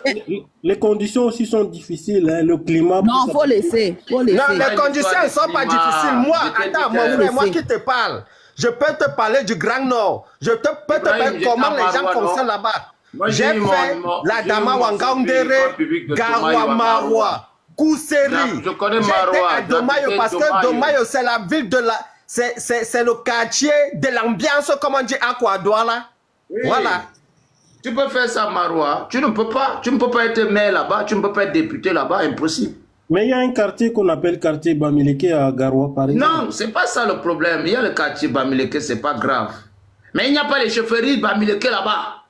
les conditions aussi sont difficiles, hein, le climat... Non, il faut laisser. Non, les conditions ne sont pas difficiles. Moi, attends, mon frère, moi qui te parle, je peux te parler du Grand Nord. Je peux te parler comment les gens fonctionnent là-bas. J'ai fait la Dama Wangaoundéré, Garoua Maroua, Kousseri. Je connais Maroua. J'étais à Domayo parce que Domayo, c'est la ville de la... C'est le quartier de l'ambiance, comme on dit à Kouadouala. Voilà. Tu peux faire ça, Maroua. Tu ne peux pas être maire là-bas, tu ne peux pas être député là-bas, impossible. Mais il y a un quartier qu'on appelle quartier Bamileke à Garoua, par exemple. Non, c'est pas ça le problème. Il y a le quartier Bamileke, c'est pas grave. Mais il n'y a pas les chefferies Bamileke là-bas.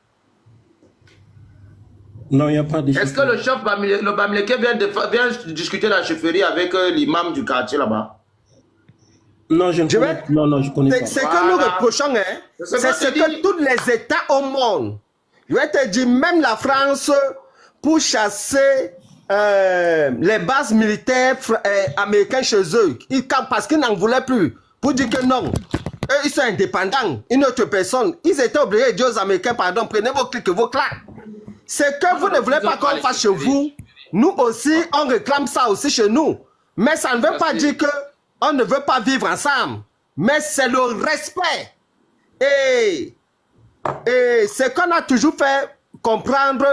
Non, il n'y a pas de... Est-ce que le chef Bamileke vient discuter la chefferie avec l'imam du quartier là-bas? Non, je ne connais pas. C'est que nous reprochons, hein. C'est ce que tous les États au monde... Je vais te dire, même la France, pour chasser les bases militaires américaines chez eux, parce qu'ils n'en voulaient plus, pour dire que non, eux, ils sont indépendants, une autre personne, ils étaient obligés de dire aux Américains, pardon, prenez vos clics et vos claques. C'est que vous ne voulez pas qu'on fasse chez vous, nous aussi, on réclame ça aussi chez nous. Mais ça ne veut pas dire qu'on ne veut pas vivre ensemble, mais c'est le respect. Et ce qu'on a toujours fait comprendre,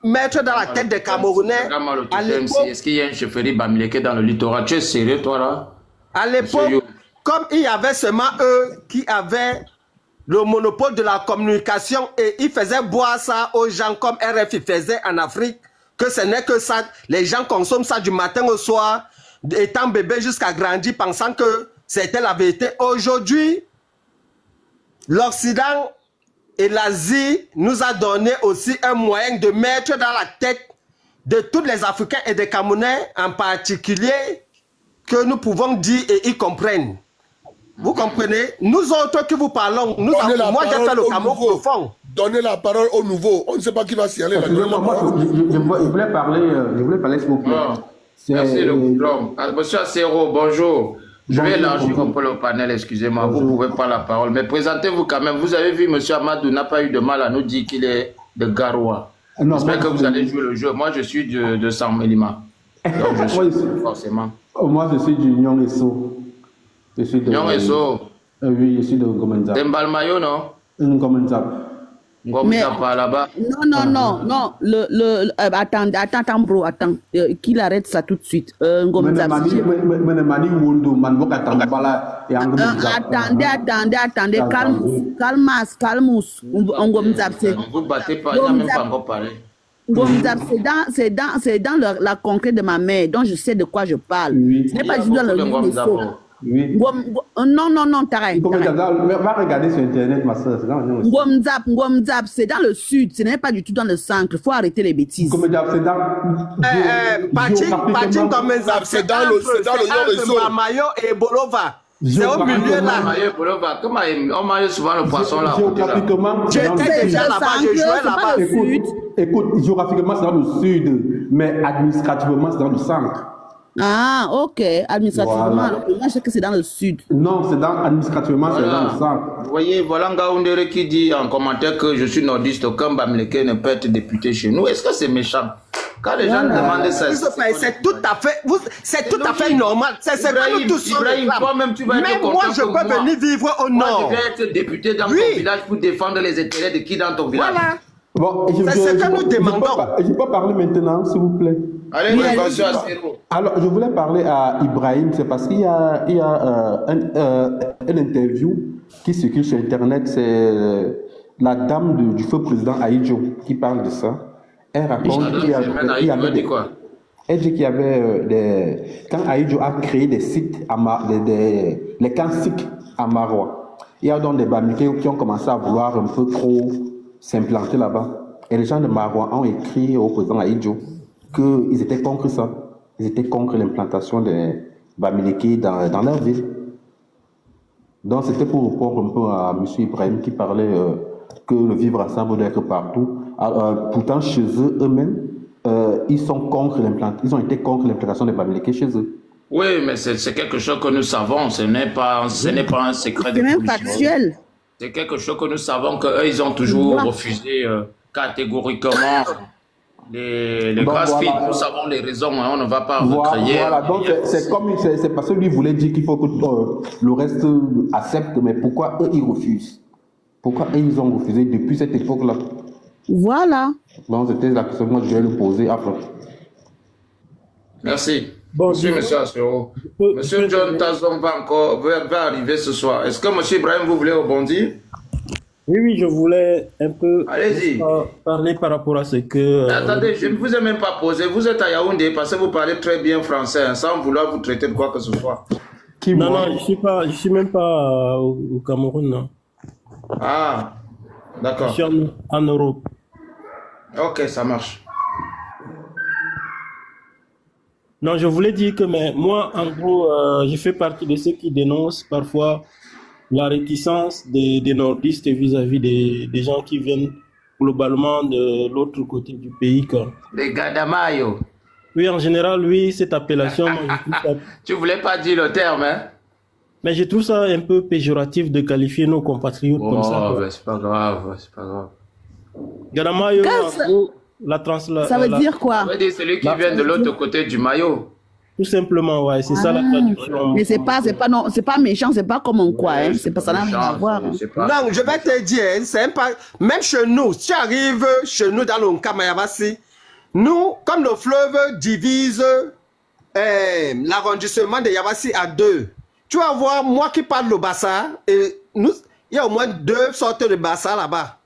mettre dans la tête des Camerounais. Est-ce qu'il y a une chefferie Bamileke dans le littoral? Tu es sérieux, toi, là? À l'époque, comme il y avait seulement eux qui avaient le monopole de la communication et ils faisaient boire ça aux gens comme RFI faisait en Afrique, que ce n'est que ça. Les gens consomment ça du matin au soir, étant bébé jusqu'à grandir, pensant que c'était la vérité. Aujourd'hui, l'Occident et l'Asie nous a donné aussi un moyen de mettre dans la tête de tous les Africains et des Camerounais en particulier que nous pouvons dire et ils comprennent. Vous comprenez? Nous autres qui vous parlons, moi j'ai fait le Cameroun profond. Donnez la parole au nouveau. On ne sait pas qui va s'y aller. Je voulais parler s'il vous plaît. Merci le diplôme. Monsieur Assero, bonjour. Je vais élargir un peu le panel, excusez-moi, vous ne pouvez pas la parole. Mais présentez-vous quand même. Vous avez vu, M. Amadou n'a pas eu de mal à nous dire qu'il est de Garoua. J'espère que vous allez jouer le jeu. Moi, je suis de Saint-Mélima. Donc, je suis forcément. Moi, je suis du Nyong-Esso. Nyong-Esso. Oui, je suis de Gomenza. Dembalmayo, non? Gomenza. Mais là-bas. Non. Attends, bro, attends. Qu'il arrête ça tout de suite. Attendez. Calmus. Vous battez pas, il n'a même pas encore parlé. C'est dans la concrète de ma mère, donc je sais de quoi je parle. Ce n'est pas juste dans le oui. Non, t'arrêtes. Va regarder sur Internet, ma soeur. Ngomzap, c'est dans le sud, ce n'est pas du tout dans le centre. Il faut arrêter les bêtises. C'est dans... c'est dans le Mamayo et Bolova. C'est au milieu là. Mamayo et Bolova, comment on mange souvent le poisson là? J'étais déjà là-bas, je jouais là-bas. Écoute, géographiquement, c'est dans le sud, mais administrativement, c'est dans le centre. Ah, ok. Administrativement, voilà. Moi, je sais que c'est dans le sud. Non, administrativement, c'est dans le centre. Vous voyez, voilà Ngaoundere qui dit en commentaire que je suis nordiste, aucun Bamileke ne peut être député chez nous. Est-ce que c'est méchant? Quand les gens demandent ça, c'est tout à fait normal. C'est que nous tous sommes même moi, je peux venir vivre au nord. Moi, je vais être député dans ton village pour défendre les intérêts de qui dans ton village? Voilà. Bon, c'est ce que nous demandons. Je peux parler maintenant, s'il vous plaît. Allez, vas-y, Asero. Alors, je voulais parler à Ibrahim, c'est parce qu'il y a une interview qui circule sur Internet, c'est la dame du feu président Aïdjo qui parle de ça. Elle raconte qu'il y avait quoi? Elle dit qu'il y avait quand Aïdjo a créé des sites, les camps sikhs à Maroua, il y a donc des Bamileke qui ont commencé à vouloir un peu trop s'implanter là-bas. Et les gens de Maroua ont écrit au président Aïdjo qu'ils étaient contre ça. Ils étaient contre l'implantation des Bamileke dans leur ville. Donc c'était pour répondre un peu à M. Ibrahim qui parlait que le vivre ensemble doit être partout. Pourtant, chez eux-mêmes, ils sont contre l'implantation. Ils ont été contre l'implantation des Bamileke chez eux. Oui, mais c'est quelque chose que nous savons. Ce n'est pas un secret de même factuel. C'est quelque chose que nous savons qu'eux, ils ont toujours refusé catégoriquement les CrossFit. Nous savons les raisons, hein, on ne va pas recréer. Voilà, donc c'est parce que lui voulait dire qu'il faut que le reste accepte, mais pourquoi eux, ils refusent? Pourquoi eux, ils ont refusé depuis cette époque-là? Voilà. Donc c'était la question que moi, je vais lui poser après. Merci. Bon, monsieur Assero. Monsieur John Tazon va arriver ce soir. Est-ce que monsieur Ibrahim, vous voulez rebondir? Oui, je voulais un peu parler par rapport à ce que... Attendez, je ne vous ai même pas posé. Vous êtes à Yaoundé parce que vous parlez très bien français, hein, sans vouloir vous traiter de quoi que ce soit. Non, je suis même pas au Cameroun. Non. Ah, d'accord. Je suis en Europe. Ok, ça marche. Non, je voulais dire que moi, en gros, je fais partie de ceux qui dénoncent parfois la réticence des nordistes vis-à-vis des gens qui viennent globalement de l'autre côté du pays. Les Gadamayo. Oui, en général, oui, cette appellation... Tu voulais pas dire le terme, hein? Mais je trouve ça un peu péjoratif de qualifier nos compatriotes comme ça. Oh, c'est pas grave, c'est pas grave. Gadamayo, ça veut dire quoi? Ça veut dire celui qui vient de l'autre côté du maillot. Tout simplement, ouais, c'est ça la traduction. Mais c'est pas méchant, c'est pas comme on croit, hein. C'est pas ça n'a rien à voir. Non, je vais te dire, c'est pas, même chez nous, si tu arrives chez nous dans le Kamayabasi, nous, comme le fleuve divise l'arrondissement de Yabassi à deux, tu vas voir, moi qui parle le Bassa, et nous, il y a au moins 2 sortes de Bassa là-bas.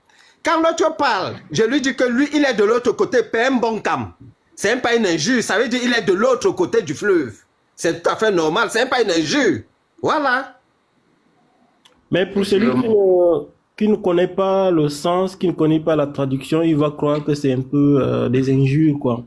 Quand l'autre parle, je lui dis que lui, il est de l'autre côté, Pembonkam. C'est pas une injure, ça veut dire qu'il est de l'autre côté du fleuve. C'est tout à fait normal, c'est pas une injure. Voilà. Mais pour celui qui ne connaît pas le sens, qui ne connaît pas la traduction, il va croire que c'est un peu des injures, quoi.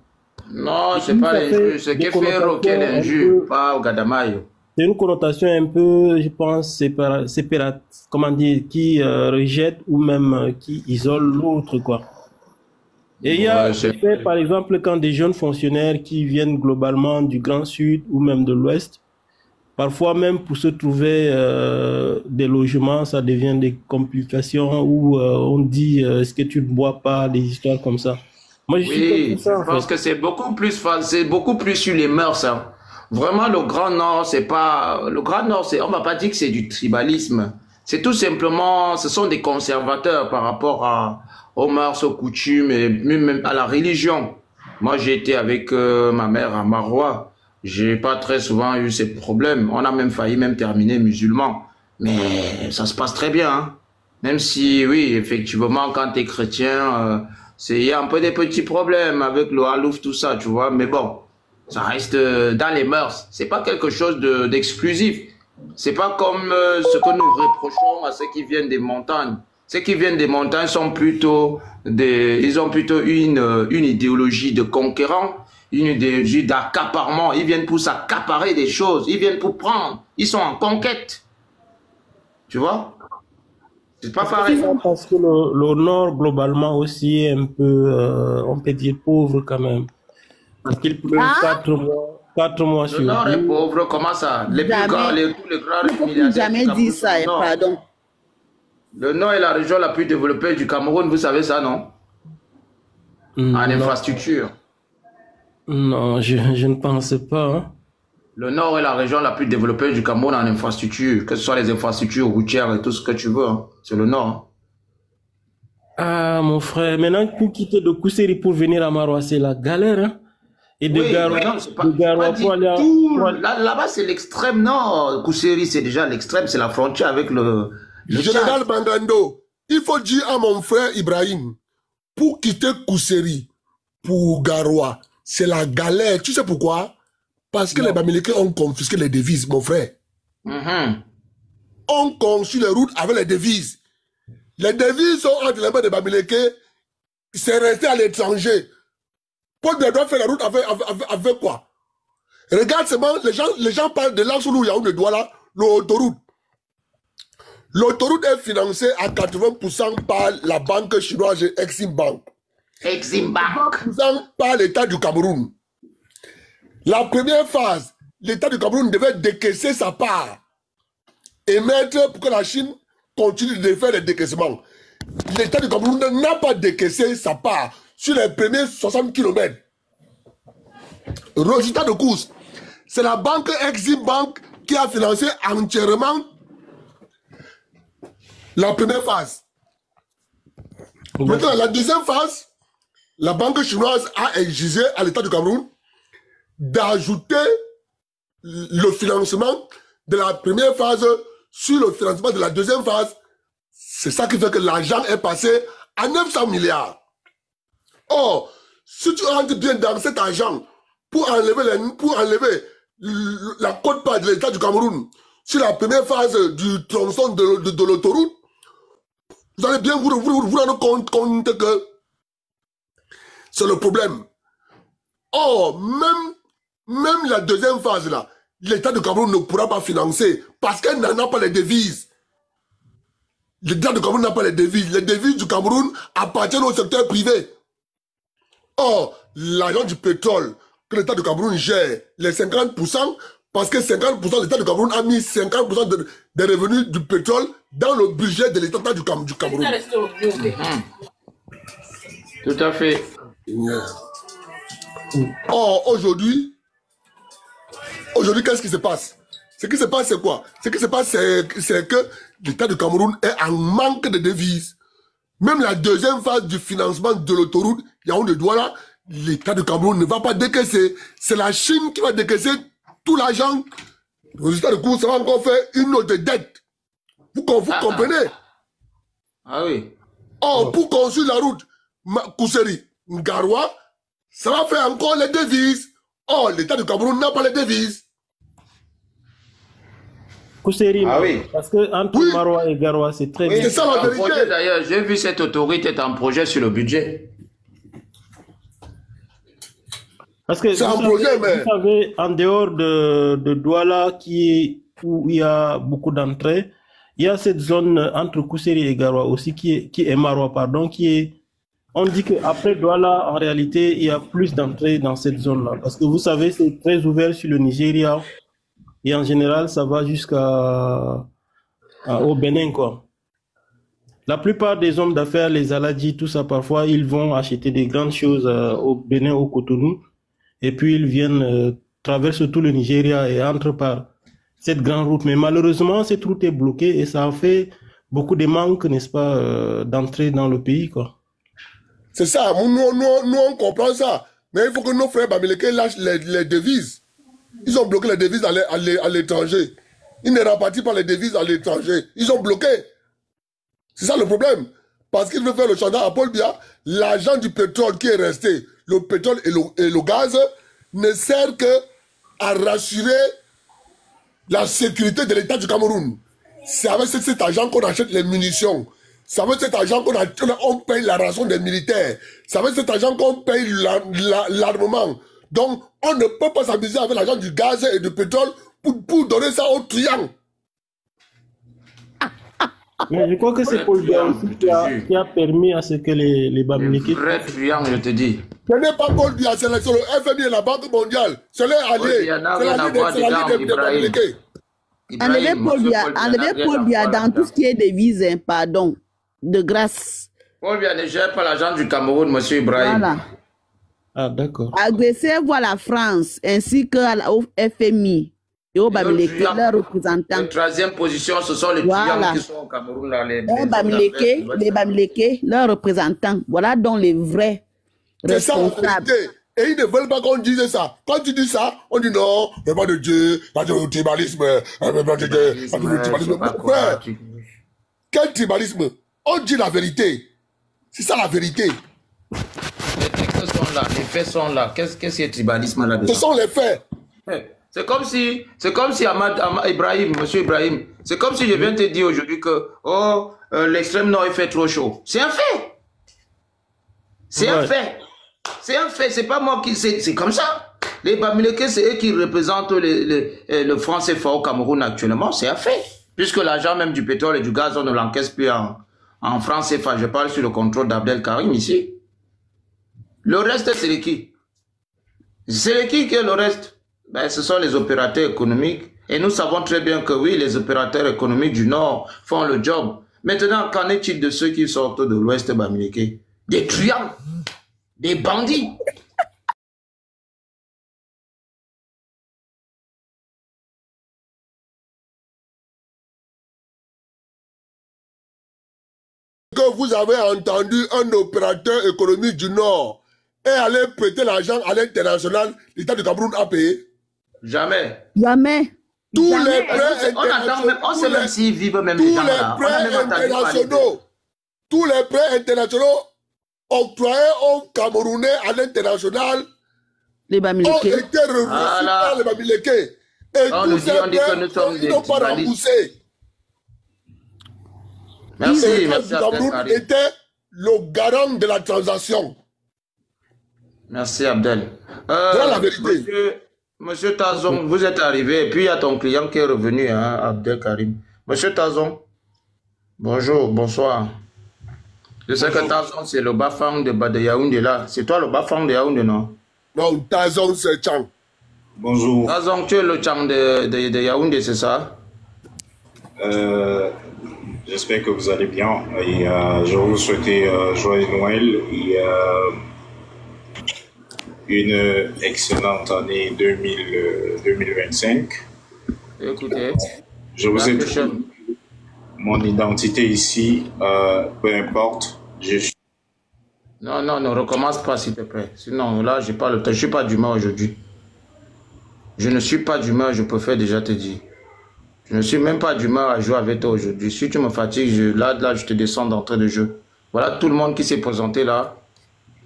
Non, c'est pas l'injure, c'est que fait roquer l'injure, pas au Gadamayo. C'est une connotation un peu, je pense, séparate, comment dire, qui rejette ou même qui isole l'autre, quoi. Et il y a, par exemple, quand des jeunes fonctionnaires qui viennent globalement du Grand Sud ou même de l'Ouest, parfois même pour se trouver des logements, ça devient des complications où on dit est-ce que tu ne bois pas, des histoires comme ça. Moi, je pense que c'est beaucoup plus sur les mœurs. Hein. Vraiment, le Grand Nord, c'est pas... Le Grand Nord, on va pas dire que c'est du tribalisme. C'est tout simplement... Ce sont des conservateurs par rapport aux mœurs, aux coutumes et même à la religion. Moi, j'ai été avec ma mère à Marois. J'ai pas très souvent eu ces problèmes. On a même failli terminer musulman. Mais ça se passe très bien. Hein. Même si, oui, effectivement, quand tu es chrétien, il y a un peu des petits problèmes avec le halouf, tout ça, tu vois. Mais bon, ça reste dans les mœurs. C'est pas quelque chose d'exclusif. C'est pas comme ce que nous reprochons à ceux qui viennent des montagnes. Ceux qui viennent des montagnes sont plutôt ils ont plutôt une idéologie de conquérant, une idéologie d'accaparement. Ils viennent pour s'accaparer des choses. Ils viennent pour prendre. Ils sont en conquête. Tu vois? C'est pas pareil. Parce que le Nord, globalement, aussi est un peu, on peut dire, pauvre quand même. Parce qu'il pleut 4 mois sur Le Nord est pauvre, comment ça? Les plus grands, tous les grands milliardaires. Jamais dit ça, pardon. Le Nord est la région la plus développée du Cameroun, vous savez ça, non? En infrastructure. Non, je ne pense pas. Hein. Le Nord est la région la plus développée du Cameroun en infrastructure, que ce soit les infrastructures routières et tout ce que tu veux. Hein. C'est le Nord. Hein. Ah, mon frère, maintenant pour quitter de Kousséri pour venir à Marois, c'est la galère. Hein. Et de Garoua pour aller Là-bas, c'est l'extrême nord. Kousséri, c'est déjà l'extrême, c'est la frontière avec le Général Bandando, il faut dire à mon frère Ibrahim, pour quitter Kousséri, pour Garoua, c'est la galère. Tu sais pourquoi? Parce que les Bamileke ont confisqué les devises, mon frère. On construit les routes avec les devises. Les devises sont entre les mains des Bamileke, c'est resté à l'étranger. Paul de doit faire la route avec quoi? Regarde seulement, les gens parlent de l'Ansoulou Yaoundé Douala, l'autoroute. L'autoroute est financée à 80% par la banque chinoise Exim Bank. Exim Bank. 80% par l'État du Cameroun. La première phase, l'État du Cameroun devait décaisser sa part et mettre pour que la Chine continue de faire les décaissements. L'État du Cameroun n'a pas décaissé sa part sur les premiers 60 km. Résultat de course, c'est la banque Exim Bank qui a financé entièrement la première phase. Maintenant, la deuxième phase, la banque chinoise a exigé à l'État du Cameroun d'ajouter le financement de la première phase sur le financement de la deuxième phase. C'est ça qui fait que l'argent est passé à 900 milliards. Or, si tu rentres bien dans cet argent pour enlever la quote-part de l'État du Cameroun sur la première phase du tronçon de l'autoroute, vous allez bien vous rendre compte que c'est le problème. Or, même la deuxième phase là, l'État du Cameroun ne pourra pas financer parce qu'elle n'en a pas les devises. L'État du Cameroun n'a pas les devises. Les devises du Cameroun appartiennent au secteur privé. Or, l'argent du pétrole que l'État du Cameroun gère, les 50%, parce que 50% l'État du Cameroun a mis 50% des revenus du pétrole dans le budget de l'État du Cameroun. Tout à fait. Or, aujourd'hui, qu'est-ce qui se passe? Ce qui se passe, c'est quoi? Ce qui se passe, c'est que l'État du Cameroun est en manque de devises. Même la deuxième phase du financement de l'autoroute Yaoundé-Douala, l'État du Cameroun ne va pas décaisser. C'est la Chine qui va décaisser tout l'argent. Le résultat de course, ça va encore faire une autre dette. Vous comprenez? Ah oui. Or, pour construire la route Kousséri, Garoua, ça va faire encore les devises. Or, l'État du Cameroun n'a pas les devises. Kousséri, oui. Parce que entre Marois et Garoua, c'est très bien. C'est ça la vérité. D'ailleurs, j'ai vu cette autorité est en projet sur le budget. Parce que c'est un projet, mais... vous savez, en dehors de Douala, où il y a beaucoup d'entrées, il y a cette zone entre Kousséri et Garoua aussi, qui est Marois, pardon, on dit qu'après Douala, en réalité, il y a plus d'entrées dans cette zone-là. Parce que vous savez, c'est très ouvert sur le Nigeria. Et en général, ça va jusqu'au Bénin, quoi. La plupart des hommes d'affaires, les Aladji, tout ça, parfois, ils vont acheter des grandes choses au Bénin, au Cotonou. Et puis, ils viennent, traversent tout le Nigeria et entrent par cette grande route. Mais malheureusement, cette route est bloquée et ça a fait beaucoup de manques, n'est-ce pas, d'entrée dans le pays, quoi. C'est ça, nous on comprend ça. Mais il faut que nos frères bamileke lâchent les devises. Ils ont bloqué les devises à l'étranger. Ils ne répartissent pas les devises à l'étranger. Ils ont bloqué. C'est ça le problème. Parce qu'ils veulent faire le chantage à Paul Biya, l'argent du pétrole qui est resté, le pétrole et le gaz, ne sert que à rassurer la sécurité de l'État du Cameroun. C'est avec cet argent qu'on achète les munitions. C'est avec cet argent qu'on paye la rançon des militaires. C'est avec cet argent qu'on paye l'armement. Donc, on ne peut pas s'amuser avec l'argent du gaz et du pétrole pour donner ça aux triangles. Mais je crois que c'est Paul Biya aussi qui a permis à ce que les Bamileke... Vrai triangle, je te dis. Ce n'est pas Paul Biya, c'est le FMI et la Banque mondiale. C'est les alliés. C'est l'allié des Bamileke. Enlevez Paul Biya dans tout ce qui est devises, pardon, de grâce. Paul Biya ne gère pas l'argent du Cameroun, monsieur Ibrahim. Voilà. Ah, d'accord. Agressez-vous à la France ainsi qu'au FMI et au Bamileke, leurs représentants. En troisième position, ce sont les triangles qui sont au Cameroun. Là, les Bamileke, leurs représentants. Voilà donc les vrais responsables. Et ils ne veulent pas qu'on dise ça. Quand tu dis ça, on dit non, il n'y a pas de Dieu, pas de tribalisme, quel tribalisme? On dit la vérité. C'est ça la vérité. Les textes sont là, les faits sont là. Qu'est-ce que c'est tribalisme là-dedans? Ce sont les faits. C'est comme si Ibrahim, monsieur Ibrahim, c'est comme si je viens te dire aujourd'hui que l'extrême nord il fait trop chaud. C'est un fait. C'est un fait. C'est un fait, c'est pas moi qui... C'est comme ça. Les Bamileke, c'est eux qui représentent le franc CFA au Cameroun actuellement. C'est un fait. Puisque l'argent même du pétrole et du gaz, on ne l'encaisse plus en franc CFA. Je parle sur le contrôle d'Abdel Karim ici. Le reste, c'est les qui? C'est les qui est le reste? Ben, ce sont les opérateurs économiques. Et nous savons très bien que oui, les opérateurs économiques du Nord font le job. Maintenant, qu'en est-il de ceux qui sortent de l'Ouest Bamileke? Des truands, des bandits. Que vous avez entendu un opérateur économique du Nord et aller prêter l'argent à l'international, l'État du Cameroun a payé? Jamais. Jamais. Tous les prêts internationaux, on sait même s'ils vivent même les gens là. Tous les prêts internationaux octroyés aux Camerounais à l'international les Bamileke ont été reçus par les Bamileke. Et tous ces prêts, ils n'ont pas remboursé. Merci, le Cameroun était le garant de la transaction. Merci Abdel. Voilà la vérité. Monsieur Tazon, vous êtes arrivé et puis il y a ton client qui est revenu, hein, Abdel Karim. Monsieur Tazon, bonjour, bonsoir. Je sais que Tazon, c'est le bas-fang de Yaoundé là. C'est toi le bas-fang de Yaoundé, non? Non, Tazon, c'est Chang. Bonjour. Tazon, tu es le Chang de Yaoundé, c'est ça? J'espère que vous allez bien. Et je vous souhaite joyeux Noël et une excellente année 2025. Écoutez, je vous ai dit mon identité ici, peu importe. Non, ne recommence pas s'il te plaît. Sinon, là, j'ai pas le temps. Je suis pas d'humeur aujourd'hui. Je ne suis pas d'humeur, je préfère déjà te dire. Je ne suis même pas d'humeur à jouer avec toi aujourd'hui. Si tu me fatigues, là, je te descends d'entrée de jeu. Voilà tout le monde qui s'est présenté là.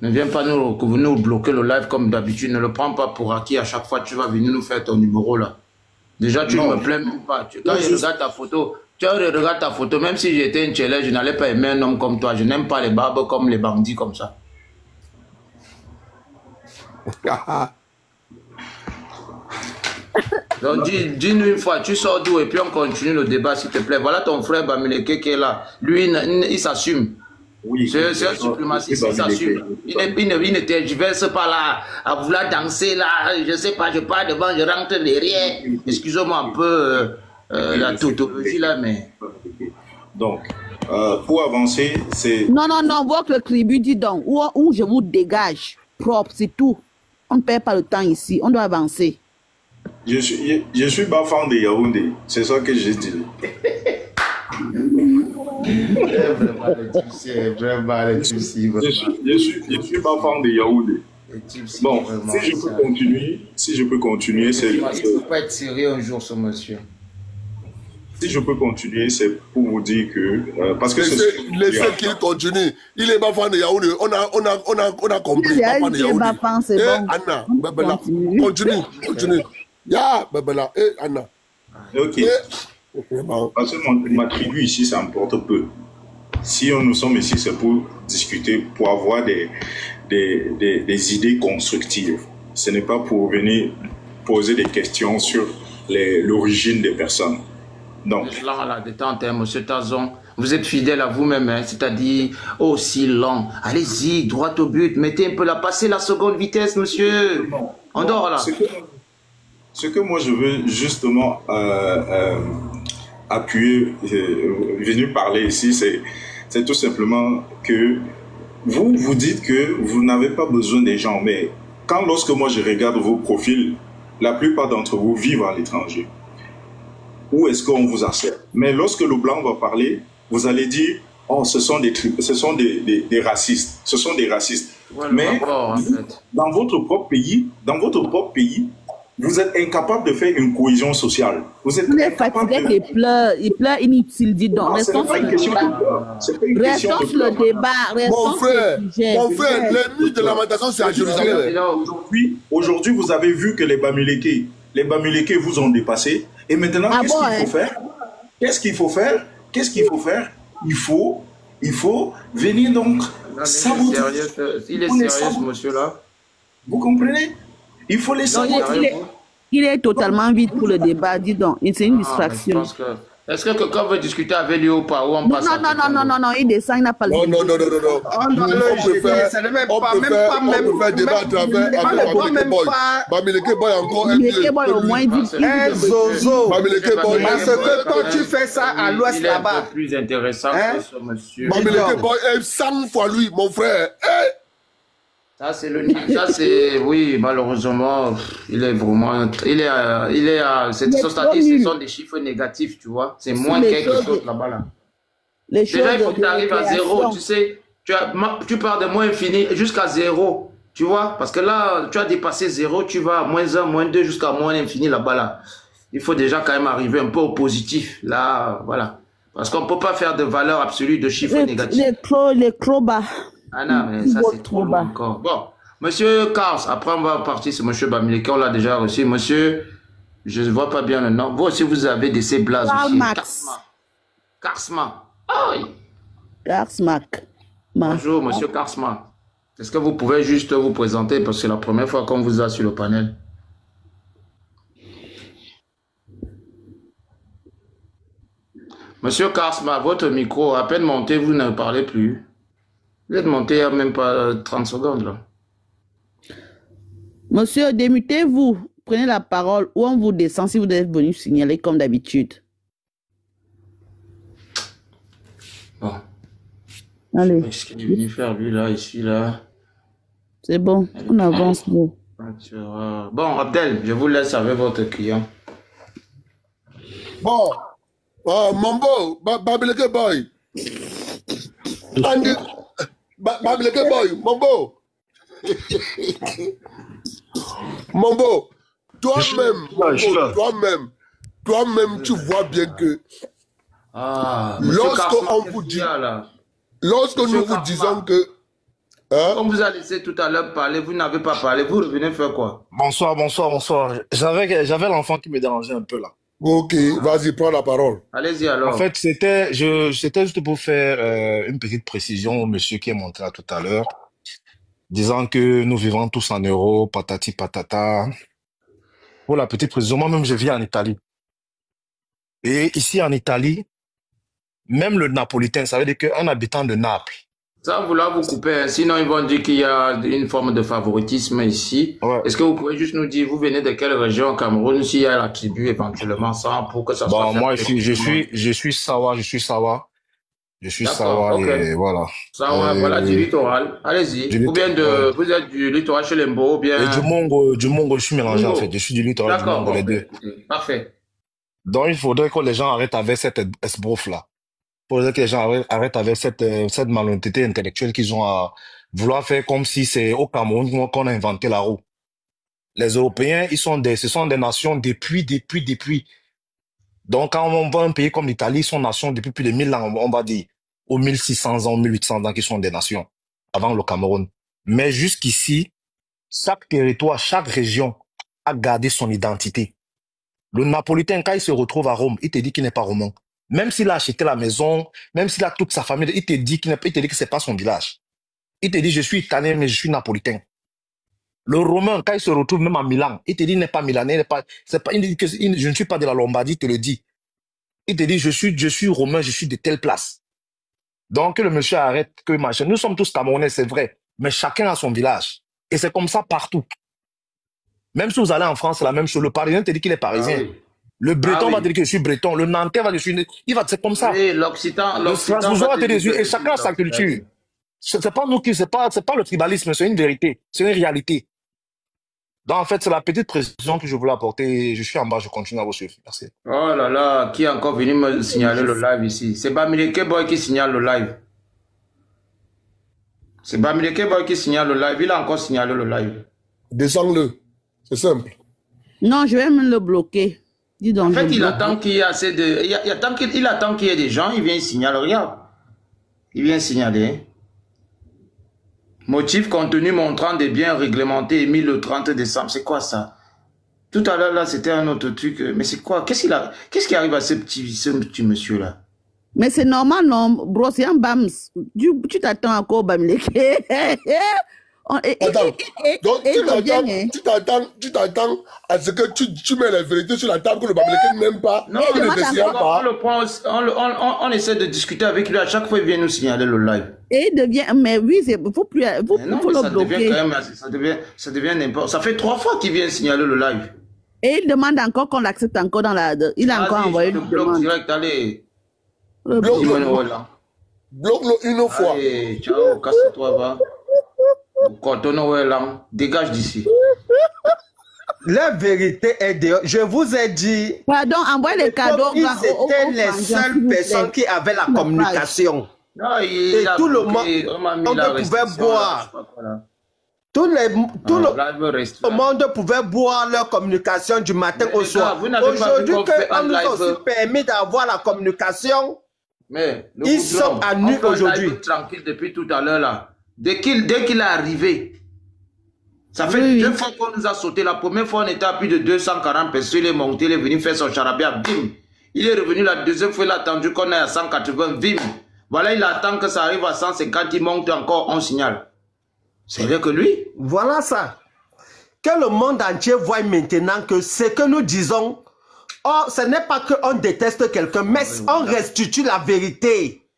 Ne viens pas nous bloquer le live comme d'habitude. Ne le prends pas pour acquis. À chaque fois, tu vas venir nous faire ton numéro là. Déjà, tu ne me plains même pas. Quand je regarde ta photo, même si j'étais un challenge, je n'allais pas aimer un homme comme toi. Je n'aime pas les barbes comme les bandits comme ça. Donc dis-nous une fois, tu sors d'où et puis on continue le débat s'il te plaît. Voilà ton frère Bamileke qui est là. Lui, il s'assume. Oui, c'est un suprémaciste, il s'assume. Il ne tergiverse pas là, à vouloir danser là, je sais pas, je pars devant, je rentre derrière. Excusez-moi un peu la tautologie là, mais... Donc, pour avancer, c'est... Non, votre tribu dit donc, où je vous dégage, propre, c'est tout. On ne perd pas le temps ici, on doit avancer. Je suis bas fan de Yaoundé, c'est ça que j'ai dit. Vraiment, les Tutsis, vraiment, les Tutsis. Je suis pas fan de Yaoundé. Bon, si je peux continuer, c'est... Il ne faut pas être sérieux un jour, ce monsieur. Si je peux continuer, c'est pour vous dire que... parce que laissez qu'il continue. Il est pas fan de Yaoundé. On a compris. Il est pas fan, c'est bon. Anna, Babela, continue. Ya, Babela, Anna. Ok. Parce que ma tribu ici, ça importe peu. Si nous sommes ici, c'est pour discuter, pour avoir des idées constructives. Ce n'est pas pour venir poser des questions sur l'origine des personnes. Donc, là, détente, monsieur Tazon, vous êtes fidèle à vous-même, hein, c'est-à-dire aussi lent. Allez-y, droit au but, mettez un peu passez la seconde vitesse, monsieur. On dort là. Ce que moi je veux justement appuyer, venir parler ici, c'est tout simplement que vous dites que vous n'avez pas besoin des gens, mais lorsque moi je regarde vos profils, la plupart d'entre vous vivent à l'étranger. Où est-ce qu'on vous accepte? Mais lorsque le blanc va parler, vous allez dire, oh, ce sont des racistes. Ce sont des racistes. Ouais, mais dans votre propre pays, vous êtes incapable de faire une cohésion sociale. Vous êtes incapable de... Il pleure inutile, dis donc. Restons sur le débat. Mon frère, les nuits de lamentation, c'est à Jérusalem. Aujourd'hui, vous avez vu que les Bamileke vous ont dépassé. Et maintenant, qu'est-ce qu'il faut faire? Qu'est-ce qu'il faut faire? Il faut venir donc saboter. Il est sérieux, ce monsieur-là. Vous comprenez? Il faut les saboter. Il est totalement vide pour le débat, dis donc. C'est une distraction. Est-ce que quelqu'un veut discuter avec lui ou pas? Ou on passe non, il descend, il n'a pas le Non. On peut faire débat à travers Bamileke Boy encore. Bamileke Boy au moins dit. Zozo. Bamileke Boy. Parce que toi, tu fais ça à l'ouest là-bas. C'est un peu plus intéressant que ce monsieur. Bamileke Boy est 100 fois lui, mon frère. Ça, c'est le niveau. Ça, c'est. Oui, malheureusement, il est vraiment. Son statut, ce sont des chiffres négatifs, tu vois. C'est moins quelque chose là-bas. Là. Déjà, il faut que tu arrives à zéro. Tu sais, tu pars de moins infini jusqu'à zéro. Tu vois, parce que là, tu as dépassé zéro, tu vas à moins 1, moins 2 jusqu'à moins infini là-bas. Là. Il faut déjà quand même arriver un peu au positif. Là, voilà. Parce qu'on ne peut pas faire de valeur absolue de chiffres négatifs. Les crobas. Ah non, mais ça c'est trop loin encore. Bon, monsieur Kars, après on va partir sur monsieur Bamileke, on l'a déjà reçu. Monsieur, je ne vois pas bien le nom. Vous aussi, vous avez des C-Blaze aussi. Karsma. Karsmak. Bonjour, monsieur Karsma. Est-ce que vous pouvez juste vous présenter parce que c'est la première fois qu'on vous a sur le panel? Monsieur Karsma, votre micro, à peine monté, vous ne parlez plus. Vous êtes monté il n'y a même pas 30 secondes là. Monsieur, démutez-vous. Prenez la parole ou on vous descend si vous êtes venu signaler comme d'habitude. Bon. Allez. Qu'est-ce qu'il est venu faire lui là, ici là? C'est bon, on avance. Bon, Abdel, je vous laisse avec votre client. Bon, Mambo, Bamileke Boy. Bamileke Boy, Mambo, toi-même, tu vois bien que lorsque nous vous disons que on vous a laissé tout à l'heure parler, vous n'avez pas parlé, vous revenez faire quoi? Bonsoir. J'avais l'enfant qui me dérangeait un peu là. Ok, vas-y, prends la parole. Allez-y alors. En fait, c'était juste pour faire une petite précision au monsieur qui est monté là tout à l'heure, disant que nous vivons tous en euros, patati patata. Pour la petite précision, moi-même je vis en Italie. Et ici en Italie, même le napolitain, ça veut dire qu'un habitant de Naples. Sans vouloir vous couper, sinon ils vont dire qu'il y a une forme de favoritisme ici. Ouais. Est-ce que vous pouvez juste nous dire, vous venez de quelle région au Cameroun, s'il y a la tribu éventuellement, sans pour que ça soit... Bon, moi je suis Sawa. Okay. Et voilà. Sawa, voilà, du littoral. Allez-y. Vous êtes du littoral chez Lembo ou bien... Et du Mongo, je suis mélangé en fait. Je suis du littoral, du Mongo, les deux. Parfait. Donc il faudrait que les gens arrêtent avec cette esbrouffe là. pour dire que les gens arrêtent avec cette malhonnêteté intellectuelle qu'ils ont à vouloir faire comme si c'est au Cameroun qu'on a inventé la roue. Les Européens, ce sont des nations depuis. Donc, quand on voit un pays comme l'Italie, ils sont nations depuis plus de 1000 ans, on va dire, aux 1600 ans, 1800 ans, qui sont des nations, avant le Cameroun. Mais jusqu'ici, chaque territoire, chaque région a gardé son identité. Le Napolitain, quand il se retrouve à Rome, il te dit qu'il n'est pas romain. Même s'il a acheté la maison, même s'il a toute sa famille, il te dit que c'est pas son village. Il te dit, je suis italien, mais je suis napolitain. Le Romain, quand il se retrouve même à Milan, il te dit, il n'est pas milanais, il dit que je ne suis pas de la Lombardie, il te le dit. Il te dit, je suis romain, je suis de telle place. Donc, que le monsieur arrête, que machin. Nous sommes tous Camerounais, c'est vrai, mais chacun a son village. Et c'est comme ça partout. Même si vous allez en France, c'est la même chose. Le Parisien te dit qu'il est parisien. Ah oui. Le Breton va te dire que je suis breton. Le Nantais va dire que je suis... C'est comme ça. Oui, l'Occitan. Le Strasbourgeois va te dire, et chacun a sa culture. C'est pas nous qui, c'est pas le tribalisme, c'est une vérité, c'est une réalité. Donc, en fait, c'est la petite précision que je voulais apporter. Je suis en bas, je continue à vous suivre. Merci. Oh là là, qui est encore venu me signaler le live ici? C'est Bamileke Boy qui signale le live. C'est Bamileke Boy qui signale le live. Il a encore signalé le live. Descends-le. C'est simple. Non, je vais me le bloquer. Dis donc, en fait, il attend qu'il y ait assez de... Il attend qu'il y ait des gens, il vient signaler. Regarde. Il vient signaler. Motif contenu montrant des biens réglementés émis le 30 décembre. C'est quoi ça? Tout à l'heure, là, c'était un autre truc. Mais c'est quoi? Qu'est-ce qui arrive à ce petit monsieur-là? Mais c'est normal, non? Bro, c'est un bams. Tu t'attends encore, Bamileke. Attends, donc tu t'attends à ce que tu mets la vérité sur la table que le Bamileke n'aime pas. Non, on essaie de discuter avec lui. À chaque fois, il vient nous signaler le live. Et il devient, mais oui, il faut plus, faut le bloquer. Ça devient n'importe. Ça fait 3 fois qu'il vient signaler le live. Et il demande encore qu'on l'accepte encore dans la. Il a encore envoyé le bloc direct. Allez. Bloque-le une fois. Allez, ciao, casse-toi, va. Dégage d'ici. La vérité est dehors. Je vous ai dit. Pardon, envoie les cadeaux. C'était les seules personnes qui avaient la communication. Non, et tout le monde pouvait boire. Tout le monde pouvait boire leur communication du matin au soir. Aujourd'hui, qu'on nous a aussi permis d'avoir la communication, mais ils sont à nu aujourd'hui. Tranquille depuis tout à l'heure là. Dès qu'il est arrivé, ça fait 2 fois qu'on nous a sauté. La première fois, on était à plus de 240 personnes. Il est monté, il est venu faire son charabia, bim. Il est revenu la deuxième fois, il a attendu qu'on est à 180, bim. Voilà, il attend que ça arrive à 150, il monte encore, on signale. C'est vrai que lui. Voilà ça. Que le monde entier voit maintenant que ce que nous disons, ce n'est pas qu'on déteste quelqu'un, mais on restitue la vérité.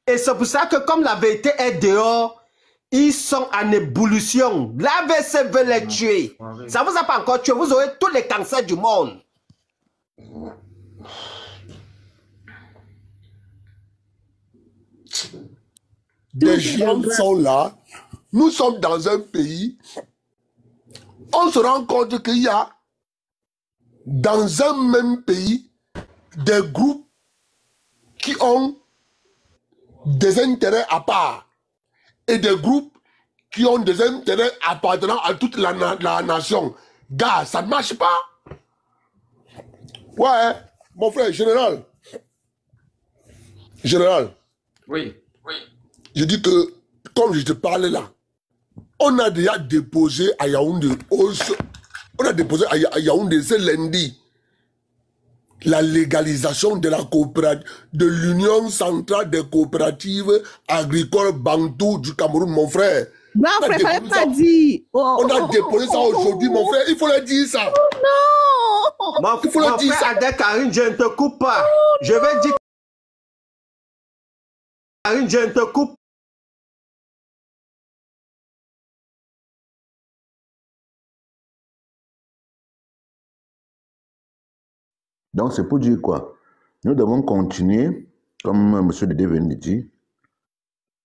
Et c'est pour ça que comme la vérité est dehors, ils sont en ébullition. L'AVC veut les tuer. Ça ne vous a pas encore tué. Vous aurez tous les cancers du monde. Des gens sont là. Nous sommes dans un pays. On se rend compte qu'il y a dans un même pays des groupes qui ont des intérêts à part et des groupes qui ont des intérêts appartenant à toute la nation. Gars, ça ne marche pas. Ouais, mon frère, général. Général. Oui. Je dis que, comme je te parlais là, on a déjà déposé à Yaoundé, on a déposé à Yaoundé ce lundi, la légalisation de la coopérative, de l'Union centrale des coopératives agricoles Bantou du Cameroun, mon frère. Non, frère, fallait pas dire. On a déposé ça aujourd'hui, mon frère. Il faut le dire ça. Oh non. Il faut le dire ça. Karine, je ne te coupe pas. Je vais dire. Karine, je ne te coupe. Donc, c'est pour dire quoi? Nous devons continuer, comme M. Dédé vient de dire,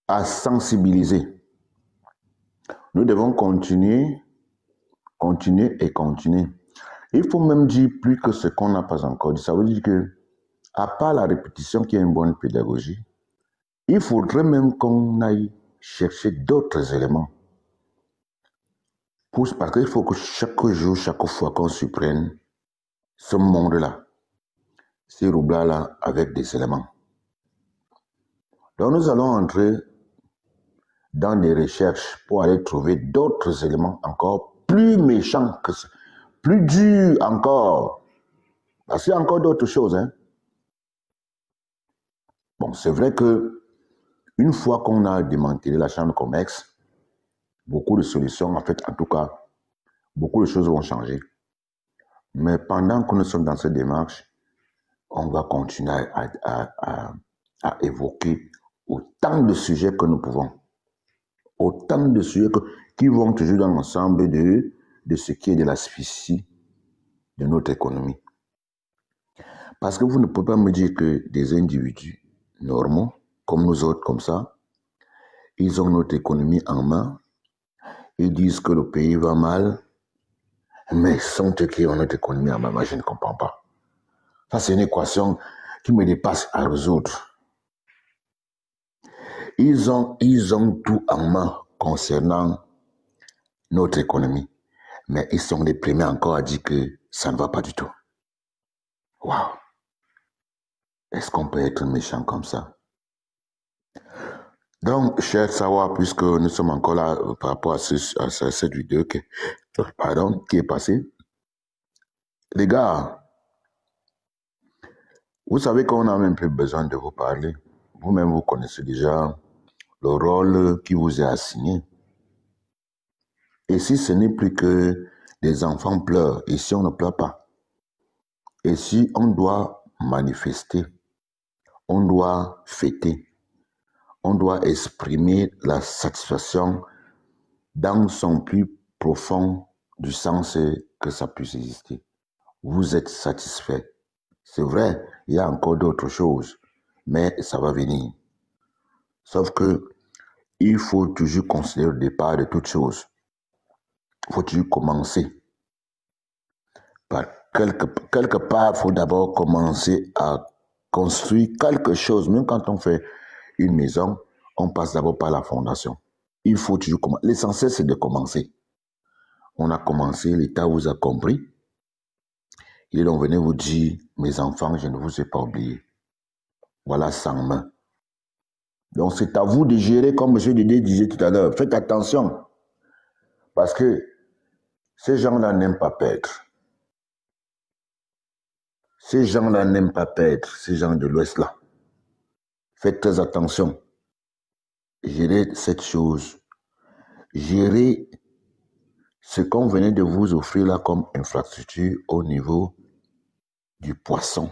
à sensibiliser. Nous devons continuer. Il faut même dire plus que ce qu'on n'a pas encore dit. Ça veut dire que, à part la répétition qui est une bonne pédagogie, Il faudrait même qu'on aille chercher d'autres éléments. Parce qu'il faut que chaque jour, chaque fois qu'on surprenne ce monde-là, ces roubles-là, avec des éléments. Donc nous allons entrer dans des recherches pour aller trouver d'autres éléments encore plus méchants que ça, plus durs encore. Parce qu'il y a encore d'autres choses. Hein. Bon, c'est vrai que une fois qu'on a démantelé la chambre de commerce, beaucoup de solutions, en fait, en tout cas, beaucoup de choses vont changer. Mais pendant que nous sommes dans cette démarche, on va continuer à évoquer autant de sujets que nous pouvons. Autant de sujets qui vont toujours dans l'ensemble de ce qui est de l'asphyxie de notre économie. Parce que vous ne pouvez pas me dire que des individus normaux, comme nous autres, comme ça, ils ont notre économie en main, ils disent que le pays va mal, mais sont eux qui ont notre économie en main. Moi, je ne comprends pas. Ça, c'est une équation qui me dépasse à résoudre. Ils ont tout en main concernant notre économie, mais ils sont les premiers encore à dire que ça ne va pas du tout. Waouh! Est-ce qu'on peut être méchant comme ça? Donc, cher savoir, puisque nous sommes encore là par rapport à cette vidéo qui est passée, les gars, vous savez qu'on n'a même plus besoin de vous parler. Vous-même, vous connaissez déjà le rôle qui vous est assigné. Et si ce n'est plus que des enfants pleurent, et si on ne pleure pas, et si on doit manifester, on doit fêter, on doit exprimer la satisfaction dans son plus profond du sens que ça puisse exister. Vous êtes satisfait. C'est vrai, il y a encore d'autres choses, mais ça va venir. Sauf que il faut toujours considérer le départ de toutes choses. Il faut toujours commencer. Par quelque part, il faut d'abord commencer à construire quelque chose. Même quand on fait une maison, on passe d'abord par la fondation. Il faut toujours commencer. L'essentiel, c'est de commencer. On a commencé, l'État vous a compris. Ils vont venir vous dire, mes enfants, je ne vous ai pas oublié. Voilà 100 mains. Donc c'est à vous de gérer, comme M. Dédé disait tout à l'heure. Faites attention. Parce que ces gens-là n'aiment pas perdre. Ces gens-là n'aiment pas perdre, ces gens de l'Ouest-là. Faites très attention. Gérez cette chose. Gérez ce qu'on venait de vous offrir là comme infrastructure au niveau du poisson.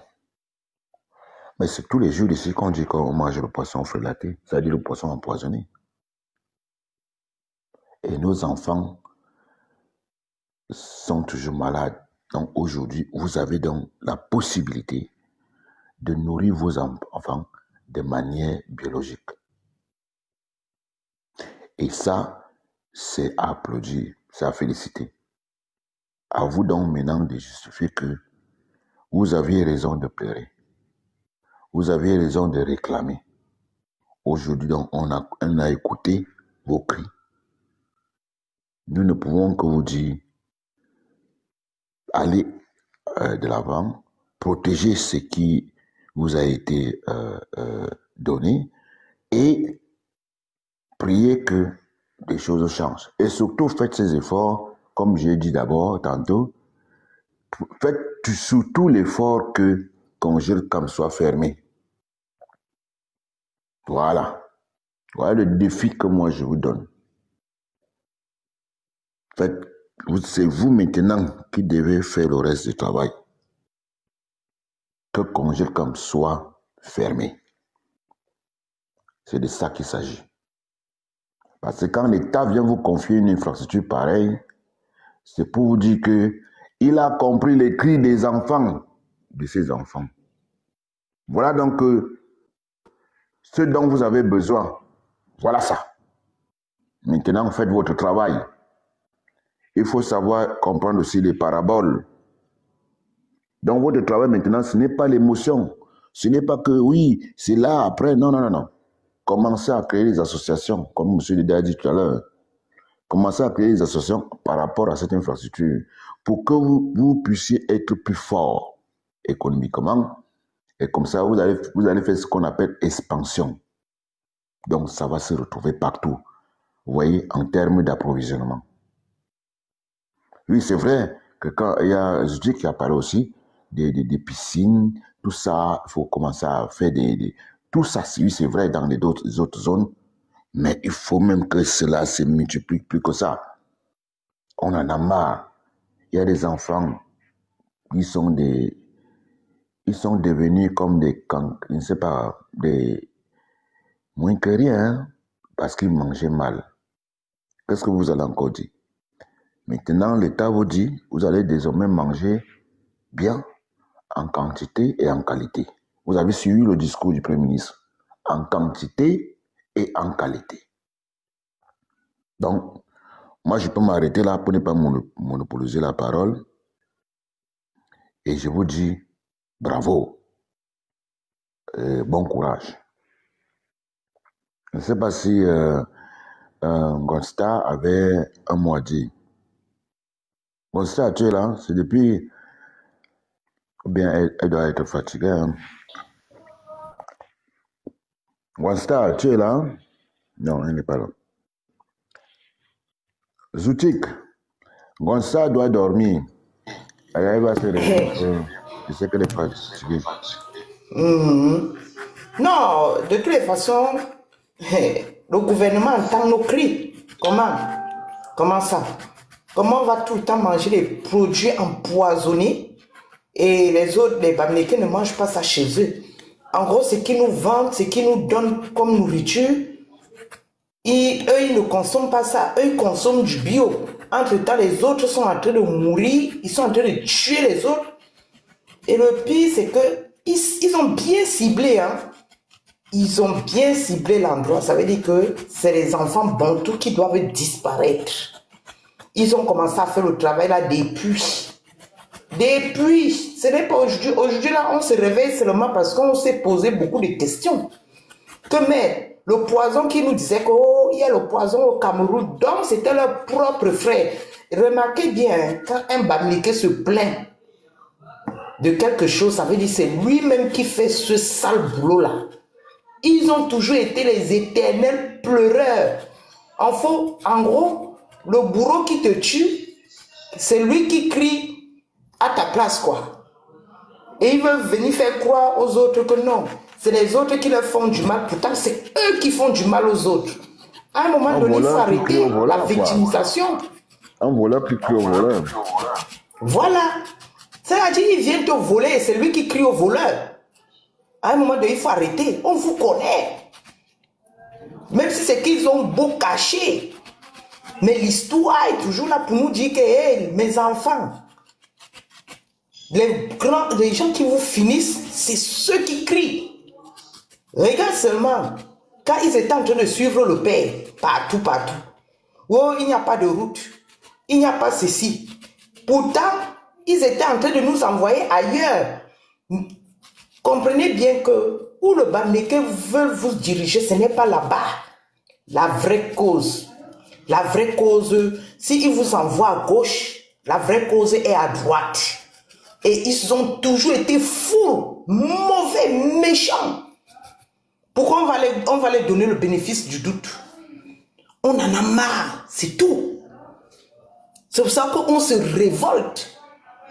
Mais c'est tous les jours ici qu'on dit qu'on mange le poisson frélaté, c'est-à-dire le poisson empoisonné. Et nos enfants sont toujours malades. Donc aujourd'hui, vous avez donc la possibilité de nourrir vos enfants de manière biologique. Et ça, c'est à applaudir, c'est à féliciter. À vous donc maintenant de justifier que vous aviez raison de pleurer. Vous aviez raison de réclamer. Aujourd'hui, donc, on a écouté vos cris. Nous ne pouvons que vous dire, allez de l'avant, protégez ce qui vous a été donné et priez que des choses changent. Et surtout, faites ces efforts, comme j'ai dit d'abord tantôt, faites surtout l'effort que Congilcam soit fermé. Voilà. Voilà le défi que moi je vous donne. C'est vous maintenant qui devez faire le reste du travail. Que Congilcam soit fermé. C'est de ça qu'il s'agit. Parce que quand l'État vient vous confier une infrastructure pareille, c'est pour vous dire qu'il a compris les cris des enfants, de ses enfants. Voilà donc ce dont vous avez besoin. Voilà ça. Maintenant, faites votre travail. Il faut savoir comprendre aussi les paraboles. Donc votre travail maintenant, ce n'est pas l'émotion. Ce n'est pas que oui, c'est là, après. Non, non, non, non. commencez à créer des associations, comme M. Dédé a dit tout à l'heure. Commencez à créer des associations par rapport à cette infrastructure pour que vous puissiez être plus fort économiquement. Et comme ça, vous allez faire ce qu'on appelle expansion. Donc, ça va se retrouver partout. Vous voyez, en termes d'approvisionnement. Oui, c'est vrai que quand il y a Zouti qui a parlé aussi des piscines, tout ça, il faut commencer à faire tout ça, oui, c'est vrai dans les autres zones, mais il faut même que cela se multiplie plus que ça. On en a marre. Il y a des enfants qui sont devenus comme des cancres, je ne sais pas, des moins que rien, hein, parce qu'ils mangeaient mal. Qu'est-ce que vous allez encore dire? Maintenant, l'État vous dit, vous allez désormais manger bien, en quantité et en qualité. Vous avez suivi le discours du Premier ministre. En quantité et en qualité. Donc, moi, je peux m'arrêter là pour ne pas monopoliser la parole. Et je vous dis, bravo. Bon courage. Je ne sais pas si Gonsta avait un mot à dire. Gonsta, tu es là, c'est depuis... Ou bien elle doit être fatiguée. Hein. Gonsta, tu es là? Non, elle n'est pas là. Zoutik, Gonsta doit dormir. Elle va se réveiller. Je sais qu'elle est fatiguée. Non, de toutes les façons, le gouvernement entend nos cris. Comment ça? Comment on va tout le temps manger des produits empoisonnés et les autres, les Bamileke ne mangent pas ça chez eux? En gros, ce qu'ils nous vendent, ce qu'ils nous donnent comme nourriture, et eux, ils ne consomment pas ça. Eux, ils consomment du bio. Entre-temps, les autres sont en train de mourir. Ils sont en train de tuer les autres. Et le pire, c'est que ils ont bien ciblé, hein. Ils ont bien ciblé l'endroit. Ça veut dire que c'est les enfants bantous qui doivent disparaître. Ils ont commencé à faire le travail là depuis. Depuis. Ce n'est pas aujourd'hui. Aujourd'hui, là, on se réveille seulement parce qu'on s'est posé beaucoup de questions. Mais le poison qui nous disait qu'il y a le poison au Cameroun, donc c'était leur propre frère. Remarquez bien, quand un Bamileke se plaint de quelque chose, ça veut dire que c'est lui-même qui fait ce sale boulot-là. Ils ont toujours été les éternels pleureurs. En gros, le bourreau qui te tue, c'est lui qui crie à ta place, quoi. Et ils veulent venir faire croire aux autres que non. C'est les autres qui leur font du mal. Pourtant, c'est eux qui font du mal aux autres. À un moment donné, il faut arrêter la victimisation. Un voleur qui crie au voleur. Voilà. C'est-à-dire, il vient te voler, c'est lui qui crie au voleur. À un moment donné, il faut arrêter. On vous connaît. Même si c'est qu'ils ont beau cacher. Mais l'histoire est toujours là pour nous dire que, hey, mes enfants, les gens qui vous finissent, c'est ceux qui crient. Regarde seulement, quand ils étaient en train de suivre le Père, partout. Oh, il n'y a pas de route. Il n'y a pas ceci. Pourtant, ils étaient en train de nous envoyer ailleurs. Comprenez bien que où le Bamileke veut vous diriger, ce n'est pas là-bas. La vraie cause. La vraie cause, s'ils vous envoient à gauche, la vraie cause est à droite. Et ils ont toujours été fous, mauvais, méchants. Pourquoi on va les donner le bénéfice du doute? On en a marre, c'est tout. C'est pour ça qu'on se révolte.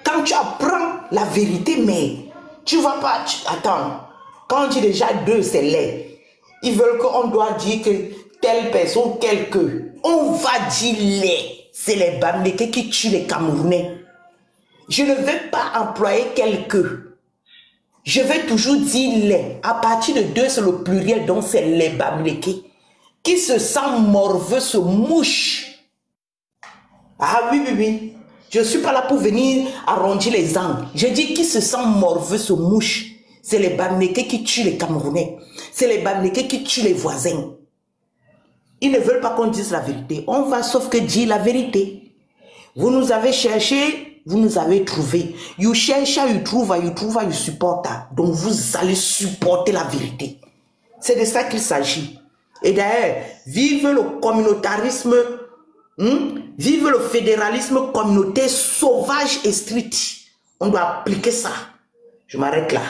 Quand tu apprends la vérité, mais tu ne vas pas... Attends, quand on dit déjà deux, c'est laid. Ils veulent qu'on doit dire que telle personne, quelque. On va dire les. C'est les Bamileke qui tuent les Camerounais. Je ne vais pas employer quelques. Je vais toujours dire les. À partir de deux, c'est le pluriel, donc c'est les Bamileke. Qui se sent morveux, se mouche. Ah oui. Je ne suis pas là pour venir arrondir les angles. Je dis qui se sent morveux, se mouche. C'est les Bamileke qui tuent les Camerounais. C'est les Bamileke qui tuent les voisins. Ils ne veulent pas qu'on dise la vérité. On va sauf que dire la vérité. Vous nous avez cherché, vous nous avez trouvé. You cherch, you trouve, you support. Donc vous allez supporter la vérité. C'est de ça qu'il s'agit. Et d'ailleurs, vive le communautarisme, vive le fédéralisme communautaire sauvage et strict. On doit appliquer ça. Je m'arrête là.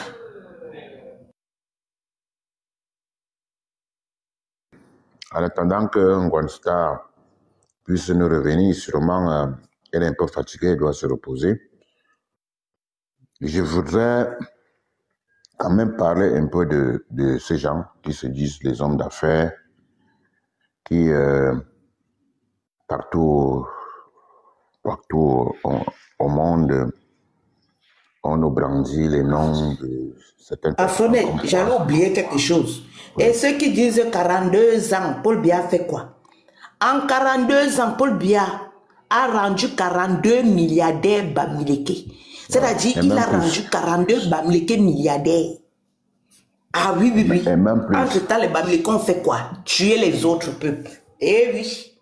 En attendant que Ngwanstar puisse nous revenir, sûrement elle est un peu fatiguée, elle doit se reposer. Je voudrais quand même parler un peu de ces gens qui se disent les hommes d'affaires, qui partout au monde, on nous brandit les noms de certaines personnes. J'allais oublier quelque chose. Oui. Et ceux qui disent 42 ans, Paul Biya fait quoi? En 42 ans, Paul Biya a rendu 42 milliardaires Bamileke. C'est-à-dire qu'il a rendu 42 Bamileke milliardaires. Ah oui, oui, oui. Entre-temps, les Bamileke ont fait quoi? Tuer les autres peuples. Eh oui.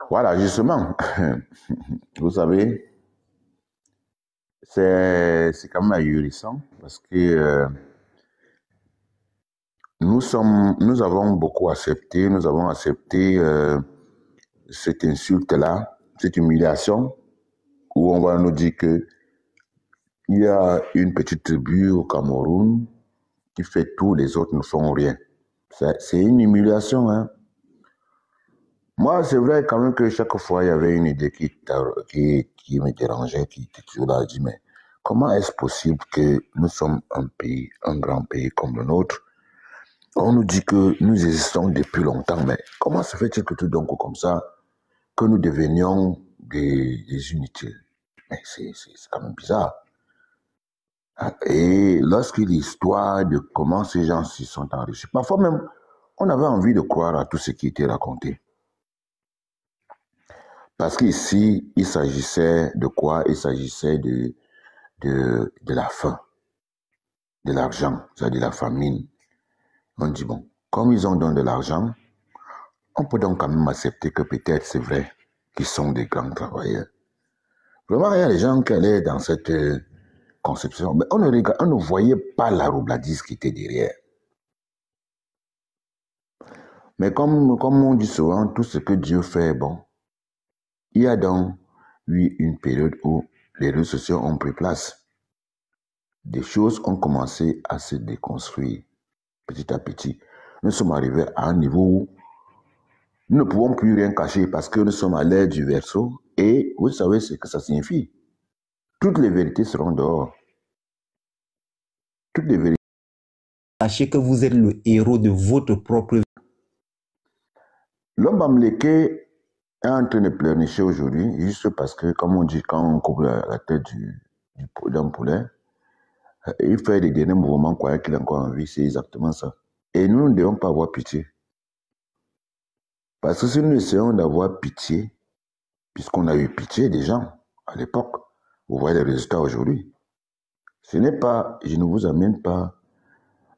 Voilà, justement. Vous savez, c'est quand même ahurissant parce que nous avons beaucoup accepté, nous avons accepté cette insulte-là, cette humiliation, où on va nous dire que il y a une petite tribu au Cameroun qui fait tout, les autres ne font rien. C'est une humiliation, hein. Moi, c'est vrai quand même que chaque fois, il y avait une idée qui me dérangeait, qui était toujours là, je dis, mais comment est-ce possible que nous sommes un pays, un grand pays comme le nôtre? On nous dit que nous existons depuis longtemps, mais comment se fait-il que tout d'un coup comme ça, que nous devenions des inutiles? Mais c'est quand même bizarre. Et lorsque l'histoire de comment ces gens s'y sont enrichis, parfois même, on avait envie de croire à tout ce qui était raconté. Parce qu'ici, il s'agissait de quoi? Il s'agissait de la faim, de l'argent, c'est-à-dire la famine. On dit, bon, comme ils ont donné de l'argent, on peut donc quand même accepter que peut-être c'est vrai qu'ils sont des grands travailleurs. Vraiment, il y a des gens qui allaient dans cette conception, mais on ne voyait pas la roubladise qui était derrière. Mais comme on dit souvent, tout ce que Dieu fait est bon. Il y a donc eu une période où les réseaux sociaux ont pris place. Des choses ont commencé à se déconstruire petit à petit. Nous sommes arrivés à un niveau où nous ne pouvons plus rien cacher parce que nous sommes à l'ère du verseau et vous savez ce que ça signifie. Toutes les vérités seront dehors. Toutes les vérités. Sachez que vous êtes le héros de votre propre vie. L'homme Bamileke est en train de pleurnicher aujourd'hui, juste parce que, comme on dit, quand on coupe la tête d'un poulet, il fait des derniers mouvements, quoi qu'il est encore en vie, c'est exactement ça. Et nous ne devons pas avoir pitié. Parce que si nous essayons d'avoir pitié, puisqu'on a eu pitié des gens à l'époque, vous voyez les résultats aujourd'hui. Ce n'est pas, je ne vous amène pas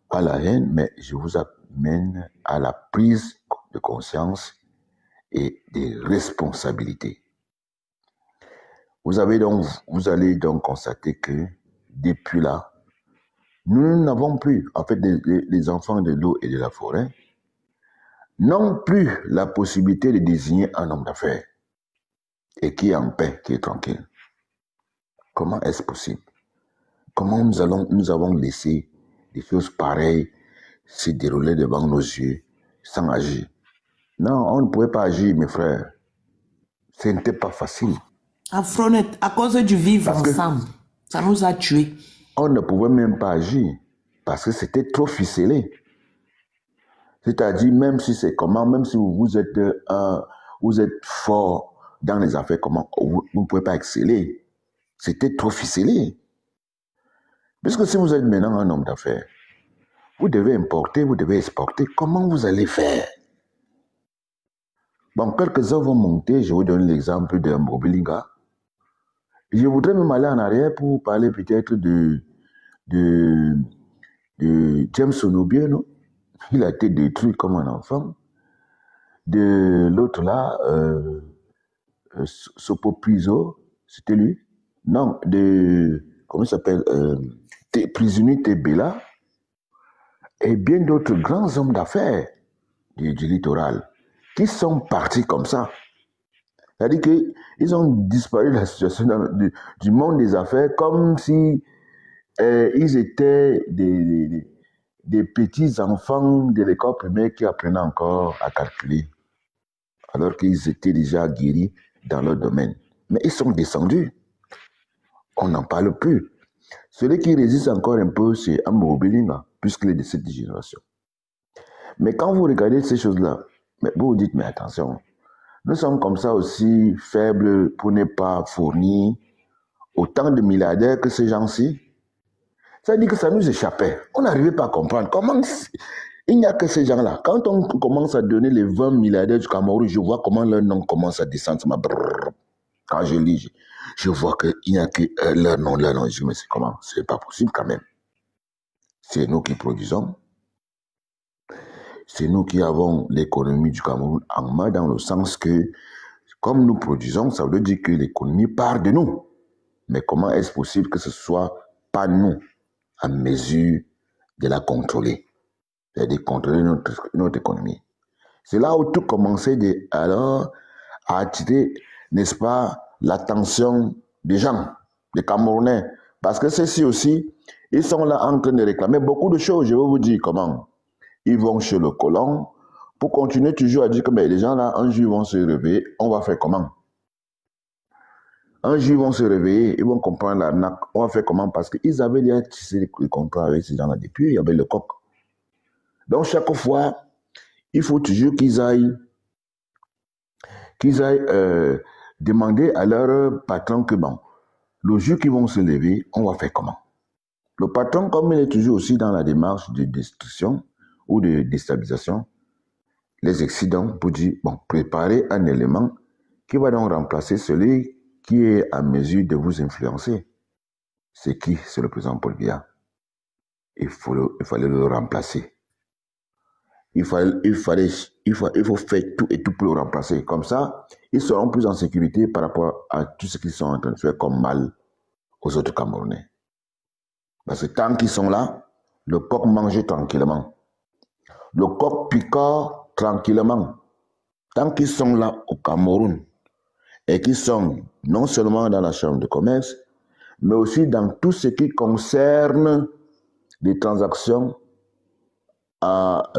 à la haine, mais je vous amène à la prise de conscience et des responsabilités. Vous allez donc constater que depuis là, nous n'avons plus, en fait, les enfants de l'eau et de la forêt, n'ont plus la possibilité de désigner un homme d'affaires et qui est en paix, qui est tranquille. Comment est-ce possible? Comment nous avons laissé des choses pareilles se dérouler devant nos yeux sans agir? Non, on ne pouvait pas agir, mes frères. Ce n'était pas facile. Afronette, à cause du vivre ensemble, ça nous a tués. On ne pouvait même pas agir parce que c'était trop ficelé. C'est-à-dire, même si c'est comment, même si vous êtes fort dans les affaires, comment, vous ne pouvez pas exceller. C'était trop ficelé. Puisque si vous êtes maintenant un homme d'affaires, vous devez importer, vous devez exporter. Comment vous allez faire? Bon, quelques-uns vont monter. Je vous donne l'exemple de Mbobelinga. Je voudrais même aller en arrière pour parler peut-être de James Onobie, non? Il a été détruit comme un enfant. De l'autre là, Sopopizo, c'était lui? Non, comment il s'appelle? Prisonnier Tebela et bien d'autres grands hommes d'affaires du littoral qui sont partis comme ça. C'est-à-dire qu'ils ont disparu de la situation du monde des affaires comme si ils étaient des petits enfants de l'école primaire qui apprenaient encore à calculer, alors qu'ils étaient déjà guéris dans leur domaine. Mais ils sont descendus. On n'en parle plus. Celui qui résiste encore un peu, c'est Ambo Belinga, puisqu'il est de cette génération. Mais quand vous regardez ces choses-là, vous vous dites, mais attention, nous sommes comme ça aussi faibles pour ne pas fournir autant de milliardaires que ces gens-ci. Ça veut dire que ça nous échappait. On n'arrivait pas à comprendre comment il n'y a que ces gens-là. Quand on commence à donner les 20 milliardaires du Cameroun, je vois comment leur nom commence à descendre. Quand je lis, je vois qu'il n'y a que leur nom. Je me dis, mais comment? C'est pas possible quand même. C'est nous qui produisons. C'est nous qui avons l'économie du Cameroun en main, dans le sens que, comme nous produisons, ça veut dire que l'économie part de nous. Mais comment est-ce possible que ce soit pas nous à mesure de la contrôler? C'est-à-dire contrôler notre économie. C'est là où tout commençait alors à attirer, n'est-ce pas, l'attention des gens, des Camerounais. Parce que ceux-ci aussi, ils sont là en train de réclamer beaucoup de choses. Je vais vous dire comment. Ils vont chez le colon pour continuer toujours à dire que les gens là, un jour, ils vont se réveiller. On va faire comment? Un jour, ils vont se réveiller, ils vont comprendre l'arnaque. On va faire comment? Parce qu'ils avaient déjà tissé les contrats avec ces gens-là depuis, il y avait le coq. Donc, chaque fois, il faut toujours qu'ils aillent demander à leur patron que, bon, le jour qu'ils vont se lever, on va faire comment? Le patron, comme il est toujours aussi dans la démarche de destruction ou de déstabilisation, les excitants pour dire, bon, préparez un élément qui va donc remplacer celui qui est à mesure de vous influencer. C'est qui? C'est le président Paul Biya. Il fallait le remplacer. Il faut faire tout et tout pour le remplacer. Comme ça, ils seront plus en sécurité par rapport à tout ce qu'ils sont en train de faire comme mal aux autres Camerounais. Parce que tant qu'ils sont là, le coq mange tranquillement. Le coq picore tranquillement. Tant qu'ils sont là au Cameroun et qu'ils sont non seulement dans la chambre de commerce, mais aussi dans tout ce qui concerne les transactions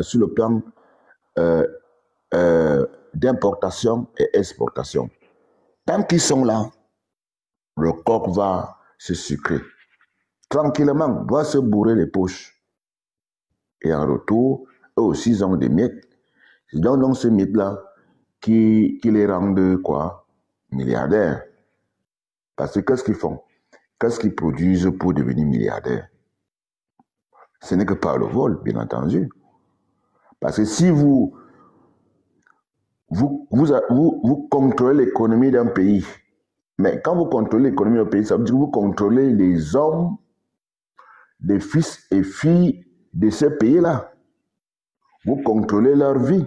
sur le plan d'importation et exportation. Tant qu'ils sont là, le coq va se sucrer. Tranquillement, va se bourrer les poches. Et en retour, eux aussi, ils ont des miettes. C'est donc ces miettes-là qui les rendent quoi? Milliardaires. Parce que qu'est-ce qu'ils font? Qu'est-ce qu'ils produisent pour devenir milliardaires? Ce n'est que par le vol, bien entendu. Parce que si vous contrôlez l'économie d'un pays, mais quand vous contrôlez l'économie d'un pays, ça veut dire que vous contrôlez les hommes, les fils et filles de ce pays-là. Vous contrôlez leur vie.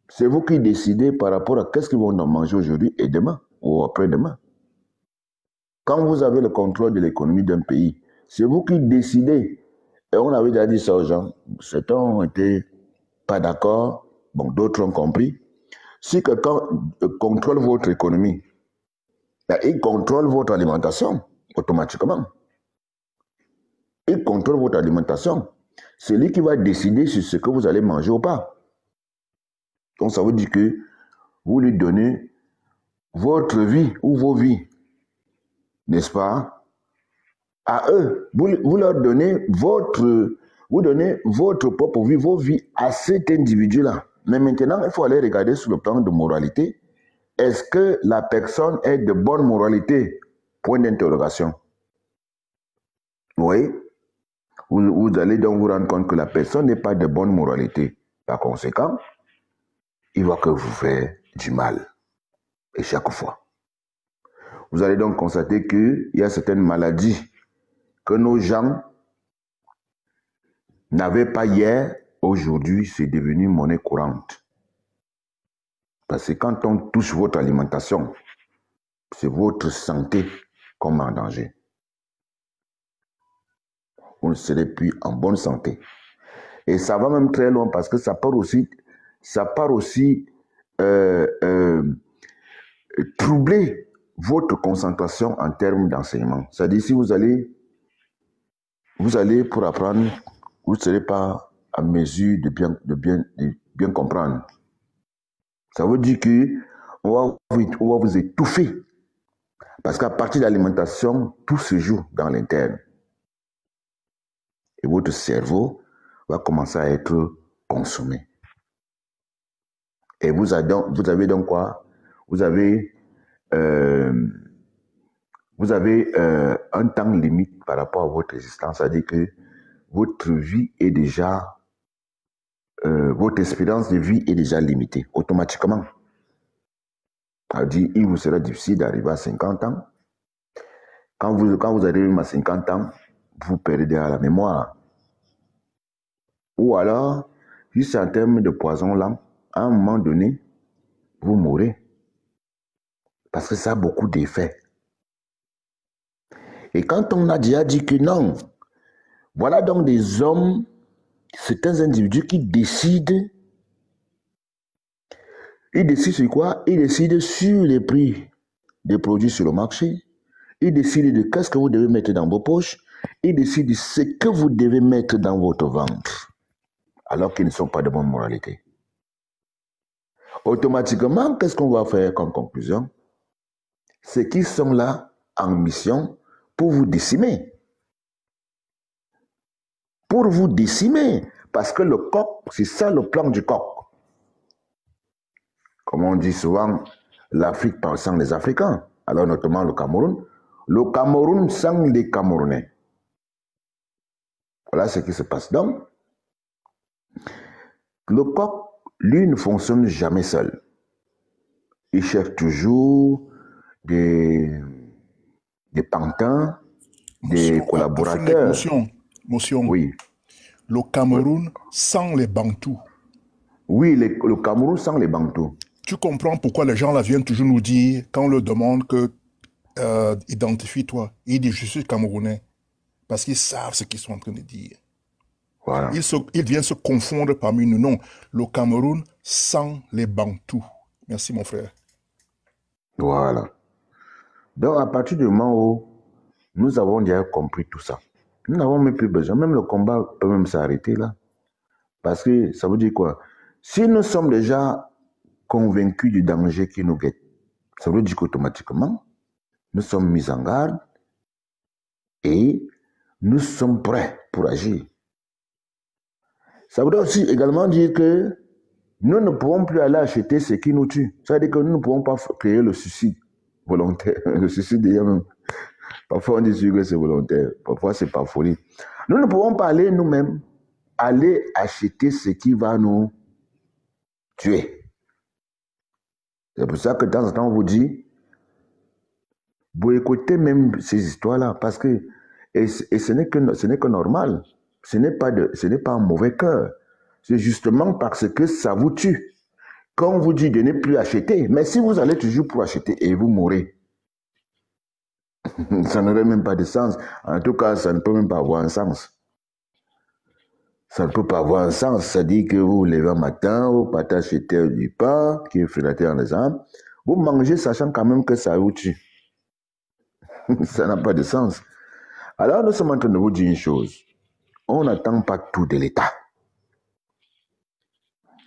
C'est vous qui décidez par rapport à qu'est-ce qu'ils vont manger aujourd'hui et demain, ou après-demain. Quand vous avez le contrôle de l'économie d'un pays, c'est vous qui décidez. Et on avait déjà dit ça aux gens. Certains ont été pas d'accord, bon, d'autres ont compris. Si quelqu'un contrôle votre économie, il contrôle votre alimentation automatiquement. Il contrôle votre alimentation. C'est lui qui va décider sur ce que vous allez manger ou pas. Donc ça veut dire que vous lui donnez votre vie ou vos vies, n'est-ce pas, à eux. Vous leur donnez votre propre vie, vos vies à cet individu-là. Mais maintenant, il faut aller regarder sur le plan de moralité. Est-ce que la personne est de bonne moralité? Point d'interrogation. Oui. Vous allez donc vous rendre compte que la personne n'est pas de bonne moralité. Par conséquent, il va que vous faites du mal. Et chaque fois. Vous allez donc constater qu'il y a certaines maladies que nos gens n'avaient pas hier. Aujourd'hui, c'est devenu monnaie courante. Parce que quand on touche votre alimentation, c'est votre santé qu'on met en danger. Vous ne serez plus en bonne santé. Et ça va même très loin parce que ça part aussi ça part aussi troubler votre concentration en termes d'enseignement. C'est-à-dire, si vous allez pour apprendre, vous ne serez pas à mesure de bien comprendre. Ça veut dire qu'on va vous étouffer. Parce qu'à partir de l'alimentation, tout se joue dans l'interne. Et votre cerveau va commencer à être consommé. Et vous avez donc quoi? Vous avez un temps limite par rapport à votre existence. C'est-à-dire que votre vie est déjà... votre espérance de vie est déjà limitée, automatiquement. C'est-à-dire il vous sera difficile d'arriver à 50 ans. Quand vous arrivez à 50 ans, vous perdez à la mémoire. Ou alors, juste en termes de poison là, à un moment donné, vous mourrez. Parce que ça a beaucoup d'effets. Et quand on a déjà dit que non, voilà donc des hommes, certains individus qui décident. Ils décident sur quoi? Ils décident sur les prix des produits sur le marché. Ils décident de qu'est-ce que vous devez mettre dans vos poches. Ils décident de ce que vous devez mettre dans votre ventre. Alors qu'ils ne sont pas de bonne moralité. Automatiquement, qu'est-ce qu'on va faire comme conclusion? C'est qu'ils sont là en mission pour vous décimer. Pour vous décimer. Parce que le coq, c'est ça le plan du coq. Comme on dit souvent, l'Afrique sans les Africains. Alors notamment le Cameroun sans les Camerounais. Voilà ce qui se passe. Donc, le coq, lui, ne fonctionne jamais seul. Il cherche toujours des pantins, des collaborateurs. Motion. Oui. Le Cameroun sans les Bantous. Oui, le Cameroun sans les Bantous. Tu comprends pourquoi les gens là viennent toujours nous dire, quand on leur demande que identifie-toi, ils disent je suis Camerounais. Parce qu'ils savent ce qu'ils sont en train de dire. Voilà. Ils viennent se confondre parmi nous. Non, le Cameroun sans les Bantous. Merci mon frère. Voilà. Donc à partir du moment où nous avons déjà compris tout ça, nous n'avons même plus besoin. Même le combat peut même s'arrêter là. Parce que ça veut dire quoi? Si nous sommes déjà convaincus du danger qui nous guette, ça veut dire qu'automatiquement, nous sommes mis en garde et nous sommes prêts pour agir. Ça veut aussi également dire que nous ne pouvons plus aller acheter ce qui nous tue. Ça veut dire que nous ne pouvons pas créer le suicide volontaire. Le suicide déjà même. Parfois on dit que c'est volontaire, parfois c'est par folie. Nous ne pouvons pas aller nous-mêmes aller acheter ce qui va nous tuer. C'est pour ça que de temps en temps on vous dit, vous écoutez même ces histoires-là, parce que et ce n'est que normal. Ce n'est pas un mauvais cœur. C'est justement parce que ça vous tue. Quand on vous dit de ne plus acheter, mais si vous allez toujours pour acheter et vous mourrez, ça n'aurait même pas de sens. En tout cas, ça ne peut même pas avoir un sens. Ça ne peut pas avoir un sens. Ça dit que vous vous levez un matin, vous partez acheter du pain, qui est filaté dans les arbres, vous mangez sachant quand même que ça vous tue. Ça n'a pas de sens. Alors nous sommes en train de vous dire une chose. On n'attend pas tout de l'État.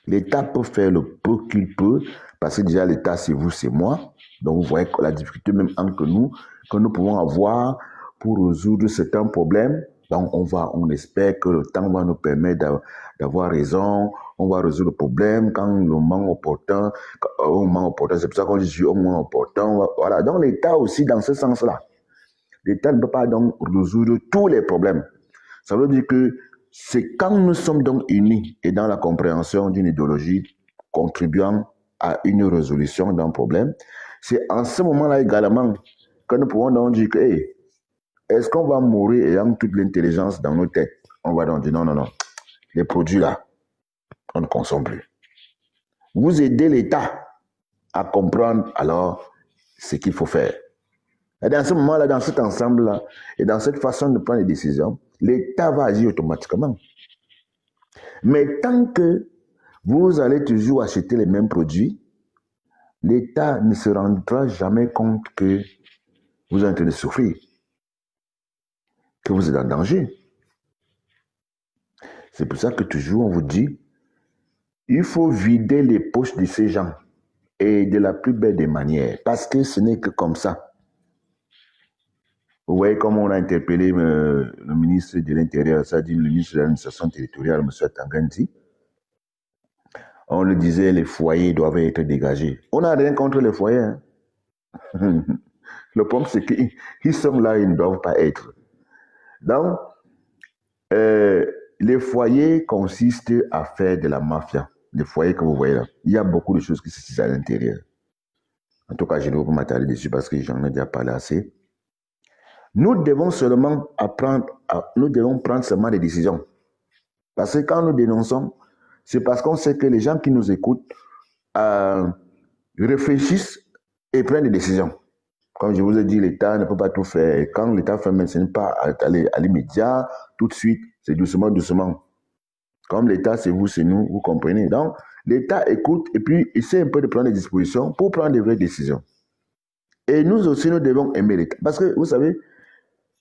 L'État peut faire le peu qu'il peut, parce que déjà l'État c'est vous, c'est moi. Donc vous voyez la difficulté même entre nous, que nous pouvons avoir pour résoudre certains problèmes. Donc on espère que le temps va nous permettre d'avoir raison, on va résoudre le problème quand le moment opportun, c'est pour ça qu'on dit au moment opportun. Voilà, donc l'État aussi dans ce sens-là. L'État ne peut pas donc résoudre tous les problèmes. Ça veut dire que c'est quand nous sommes donc unis et dans la compréhension d'une idéologie contribuant à une résolution d'un problème, c'est en ce moment-là également que nous pouvons donc dire que hey, est-ce qu'on va mourir ayant toute l'intelligence dans nos têtes? On va donc dire non, les produits là, on ne consomme plus. Vous aidez l'État à comprendre alors ce qu'il faut faire. Et dans ce moment-là, dans cet ensemble-là, et dans cette façon de prendre les décisions, l'État va agir automatiquement. Mais tant que vous allez toujours acheter les mêmes produits. L'État ne se rendra jamais compte que vous êtes en train de souffrir, que vous êtes en danger. C'est pour ça que toujours on vous dit, il faut vider les poches de ces gens et de la plus belle des manières, parce que ce n'est que comme ça. Vous voyez comment on a interpellé le ministre de l'Intérieur, ça dit le ministre de l'administration territoriale, M. Tangandi. On le disait, les foyers doivent être dégagés. On n'a rien contre les foyers. Hein. Le problème, c'est qu'ils sont là, ils ne doivent pas être. Donc, les foyers consistent à faire de la mafia. Les foyers que vous voyez là, il y a beaucoup de choses qui se disent à l'intérieur. En tout cas, je ne vais pas m'attarder dessus parce que j'en ai déjà parlé assez. Nous devons seulement nous devons prendre seulement des décisions. Parce que quand nous dénonçons, c'est parce qu'on sait que les gens qui nous écoutent réfléchissent et prennent des décisions. Comme je vous ai dit, l'État ne peut pas tout faire. Et quand l'État fait même, ce n'est pas à l'immédiat, tout de suite, c'est doucement, doucement. Comme l'État, c'est vous, c'est nous, vous comprenez. Donc, l'État écoute et puis essaie un peu de prendre des dispositions pour prendre des vraies décisions. Et nous aussi, nous devons aimer l'État. Parce que, vous savez,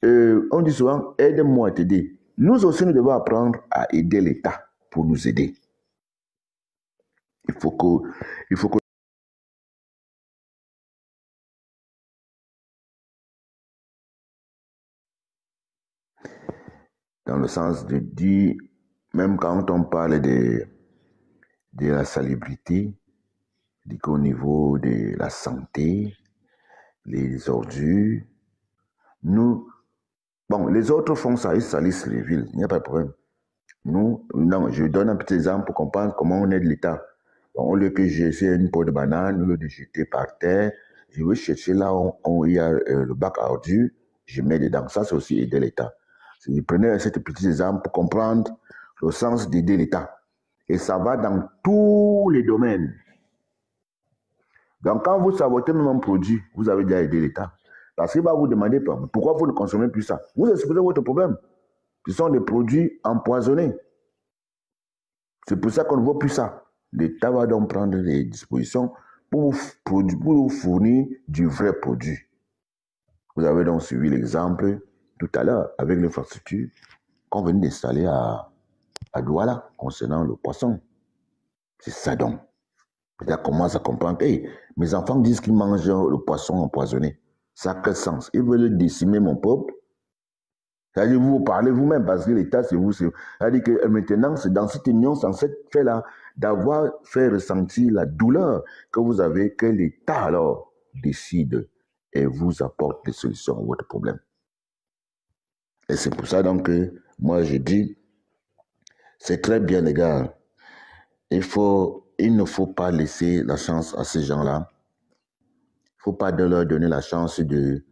on dit souvent, aide-moi à t'aider. Nous aussi, nous devons apprendre à aider l'État pour nous aider. Il faut que dans le sens de dire, même quand on parle de la salubrité, au niveau de la santé, les ordures, nous, bon, les autres font ça, ils salissent les villes, il n'y a pas de problème. Nous, non, je donne un petit exemple pour comprendre comment on aide l'État. Bon, au lieu que j'essaie une peau de banane, au lieu de jeter par terre, je vais chercher là où il y a le bac à ordures, je mets dedans. Ça, c'est aussi aider l'État. Je prenais cet petit exemple pour comprendre le sens d'aider l'État. Et ça va dans tous les domaines. Donc, quand vous sabotez même un produit, vous avez déjà aidé l'État. Parce qu'il va vous demander pourquoi vous ne consommez plus ça. Vous exposez votre problème. Ce sont des produits empoisonnés. C'est pour ça qu'on ne voit plus ça. L'État va donc prendre des dispositions pour vous fournir du vrai produit. Vous avez donc suivi l'exemple tout à l'heure avec l'infrastructure qu'on venait d'installer à Douala concernant le poisson. C'est ça donc. L'État commence à comprendre, hey, mes enfants disent qu'ils mangent le poisson empoisonné. Ça a quel sens? Ils veulent décimer mon peuple. C'est-à-dire, vous parlez vous-même, parce que l'État, c'est vous. C'est-à-dire que maintenant, c'est dans cette union, dans cette fait-là, d'avoir fait ressentir la douleur que vous avez, que l'État, alors, décide et vous apporte des solutions à votre problème. Et c'est pour ça, donc, que moi, je dis, c'est très bien, les gars. Il ne faut pas laisser la chance à ces gens-là. Il ne faut pas leur donner la chance de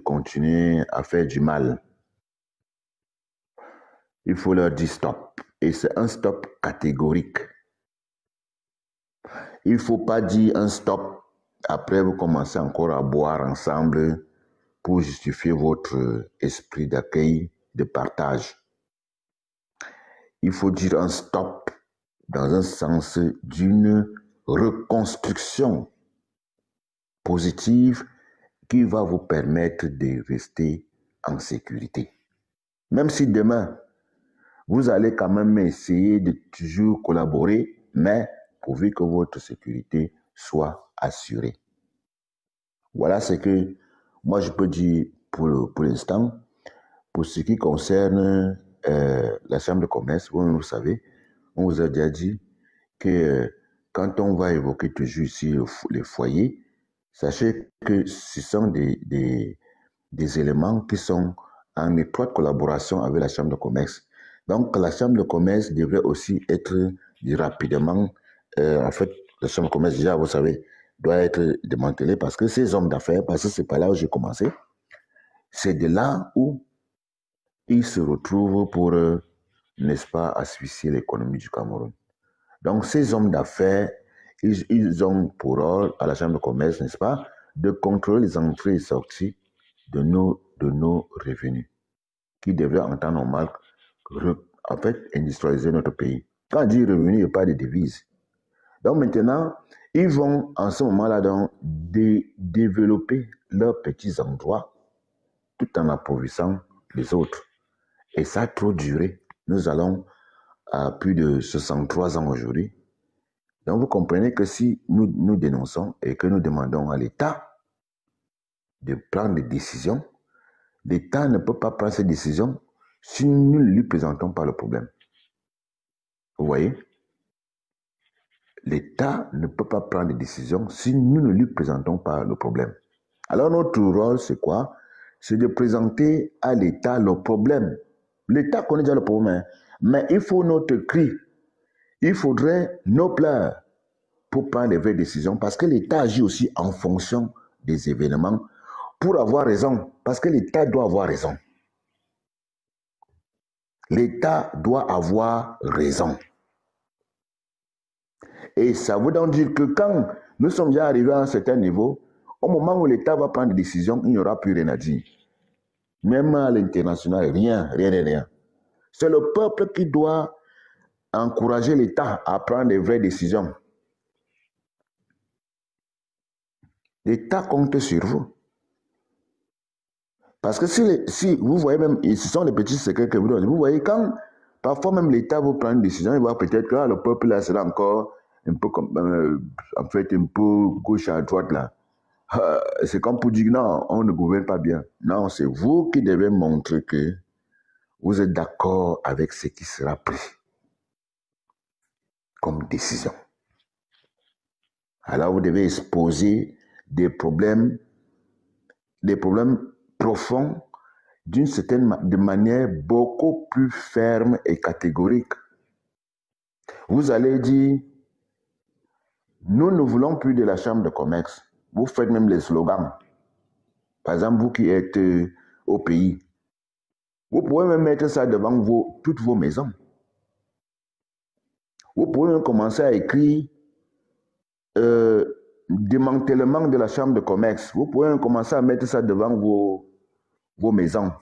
continuer à faire du mal. Il faut leur dire stop. Et c'est un stop catégorique. Il ne faut pas dire un stop. Après, vous commencez encore à boire ensemble pour justifier votre esprit d'accueil, de partage. Il faut dire un stop dans un sens d'une reconstruction positive qui va vous permettre de rester en sécurité. Même si demain, vous allez quand même essayer de toujours collaborer, mais pourvu que votre sécurité soit assurée. Voilà ce que moi je peux dire pour l'instant. Pour ce qui concerne la chambre de commerce, vous savez, on vous a déjà dit que quand on va évoquer toujours ici les foyers, sachez que ce sont des éléments qui sont en étroite collaboration avec la chambre de commerce. Donc, la chambre de commerce devrait aussi être rapidement, en fait, la chambre de commerce, déjà, vous savez, doit être démantelée parce que ces hommes d'affaires, parce que c'est pas là où j'ai commencé, c'est de là où ils se retrouvent pour, n'est-ce pas, asphyxier l'économie du Cameroun. Donc, ces hommes d'affaires, ils ont pour rôle, à la chambre de commerce, n'est-ce pas, de contrôler les entrées et sorties de nos revenus, qui devraient en temps normal en fait, industrialiser notre pays. Quand on dit revenu, il n'y a pas de devise. Donc maintenant, ils vont en ce moment-là développer leurs petits endroits tout en appauvrissant les autres. Et ça a trop duré. Nous allons à plus de 63 ans aujourd'hui. Donc vous comprenez que si nous dénonçons et que nous demandons à l'État de prendre des décisions, l'État ne peut pas prendre ces décisions si nous ne lui présentons pas le problème. Vous voyez? L'État ne peut pas prendre des décisions si nous ne lui présentons pas le problème. Alors notre rôle, c'est quoi? C'est de présenter à l'État le problème. L'État connaît déjà le problème, mais il faut notre cri. Il faudrait nos pleurs pour prendre les vraies décisions, parce que l'État agit aussi en fonction des événements pour avoir raison, parce que l'État doit avoir raison. L'État doit avoir raison. Et ça veut donc dire que quand nous sommes déjà arrivés à un certain niveau, au moment où l'État va prendre des décisions, il n'y aura plus rien à dire. Même à l'international, rien. C'est le peuple qui doit encourager l'État à prendre des vraies décisions. L'État compte sur vous. Parce que si vous voyez même, ce sont les petits secrets que vous donnez. Vous voyez, quand parfois même l'État vous prend une décision, il va peut-être que le peuple là sera encore un peu comme, en fait, un peu gauche à droite là. C'est comme pour dire non, on ne gouverne pas bien. Non, c'est vous qui devez montrer que vous êtes d'accord avec ce qui sera pris comme décision. Alors vous devez exposer des problèmes profonds d'une certaine manière beaucoup plus ferme et catégorique. Vous allez dire, nous ne voulons plus de la chambre de commerce. Vous faites même les slogans. Par exemple, vous qui êtes au pays, vous pouvez même mettre ça devant toutes vos maisons. Vous pouvez même commencer à écrire démantèlement de la chambre de commerce. Vous pouvez même commencer à mettre ça devant vos maisons.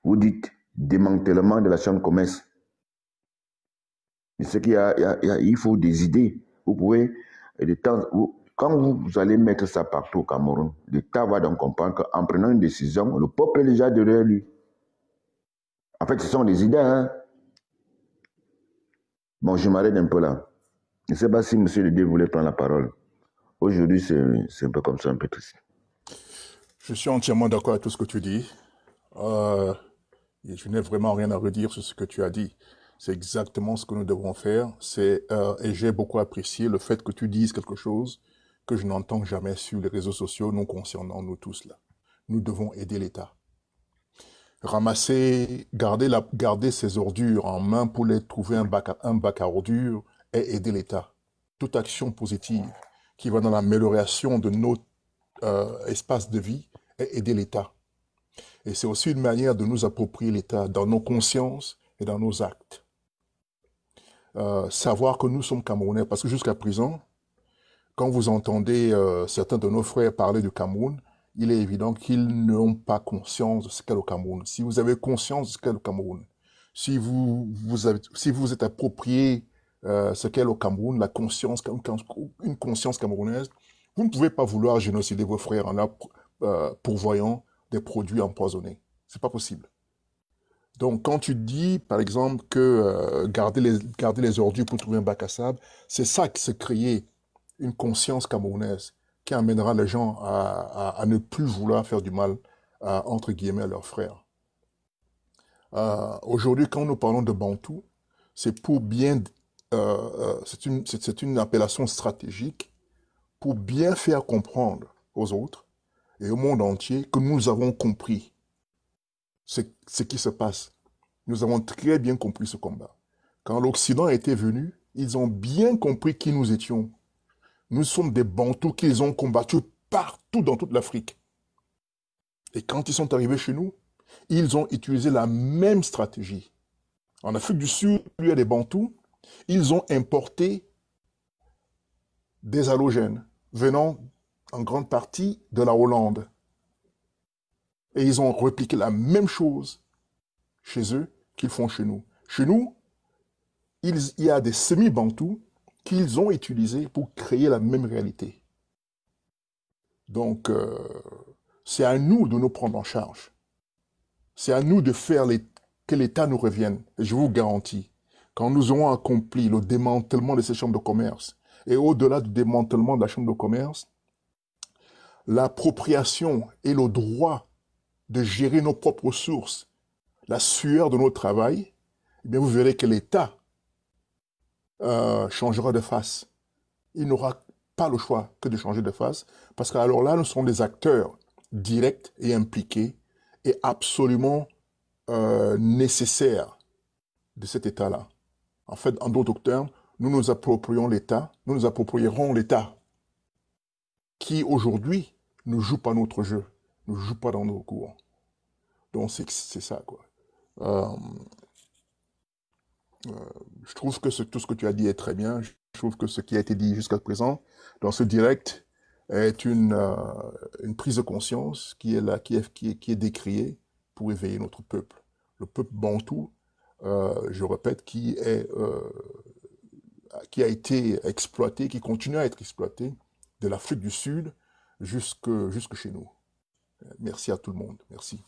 Vous dites démantèlement de la chambre de commerce. C'est qu'il faut des idées. Vous pouvez, quand vous allez mettre ça partout au Cameroun, l'État va donc comprendre qu'en prenant une décision, le peuple est déjà derrière lui. En fait, ce sont des idées. Hein? Bon, je m'arrête un peu là. Je ne sais pas si M. Dédé voulait prendre la parole. Aujourd'hui, c'est un peu comme ça, un peu triste. Je suis entièrement d'accord avec tout ce que tu dis. Et je n'ai vraiment rien à redire sur ce que tu as dit. C'est exactement ce que nous devons faire. Et j'ai beaucoup apprécié le fait que tu dises quelque chose que je n'entends jamais sur les réseaux sociaux nous concernant, nous tous là. Nous devons aider l'État. Ramasser, garder ces ordures en main pour les trouver un bac à ordures et aider l'État. Toute action positive qui va dans l'amélioration de notre espace de vie est aider l'État. Et c'est aussi une manière de nous approprier l'État dans nos consciences et dans nos actes. Savoir que nous sommes Camerounais, parce que jusqu'à présent, quand vous entendez certains de nos frères parler du Cameroun, il est évident qu'ils n'ont pas conscience de ce qu'est le Cameroun. Si vous avez conscience de ce qu'est le Cameroun, si vous êtes approprié ce qu'est le Cameroun, une conscience camerounaise, vous ne pouvez pas vouloir génocider vos frères en pourvoyant des produits empoisonnés. C'est pas possible. Donc, quand tu dis, par exemple, que garder les ordures pour trouver un bac à sable, c'est ça qui se créer une conscience camerounaise qui amènera les gens à ne plus vouloir faire du mal, entre guillemets, à leurs frères. Aujourd'hui, quand nous parlons de Bantou, c'est pour bien... c'est une appellation stratégique pour bien faire comprendre aux autres et au monde entier que nous avons compris ce qui se passe. Nous avons très bien compris ce combat. Quand l'Occident était venu, ils ont bien compris qui nous étions. Nous sommes des Bantous qu'ils ont combattus partout dans toute l'Afrique. Et quand ils sont arrivés chez nous, ils ont utilisé la même stratégie. En Afrique du Sud, il y a des Bantous, ils ont importé des halogènes venant en grande partie de la Hollande. Et ils ont répliqué la même chose chez eux qu'ils font chez nous. Chez nous, il y a des semi-bantous qu'ils ont utilisés pour créer la même réalité. Donc, c'est à nous de nous prendre en charge. C'est à nous de faire que l'État nous revienne. Et je vous garantis, quand nous aurons accompli le démantèlement de ces chambres de commerce, et au-delà du démantèlement de la chambre de commerce, l'appropriation et le droit de gérer nos propres ressources, la sueur de notre travail, eh bien vous verrez que l'État changera de face. Il n'aura pas le choix que de changer de face, parce qu'alors là, nous serons des acteurs directs et impliqués et absolument nécessaires de cet État-là. En fait, en d'autres termes, nous nous approprierons l'État qui, aujourd'hui, ne joue pas notre jeu, ne joue pas dans nos cours. Donc, c'est ça, quoi. Je trouve que tout ce que tu as dit est très bien. Je trouve que ce qui a été dit jusqu'à présent dans ce direct est une prise de conscience qui est là, qui est décriée pour éveiller notre peuple. Le peuple bantou, je répète, qui a été exploité, qui continue à être exploité de l'Afrique du Sud jusque chez nous. Merci à tout le monde. Merci.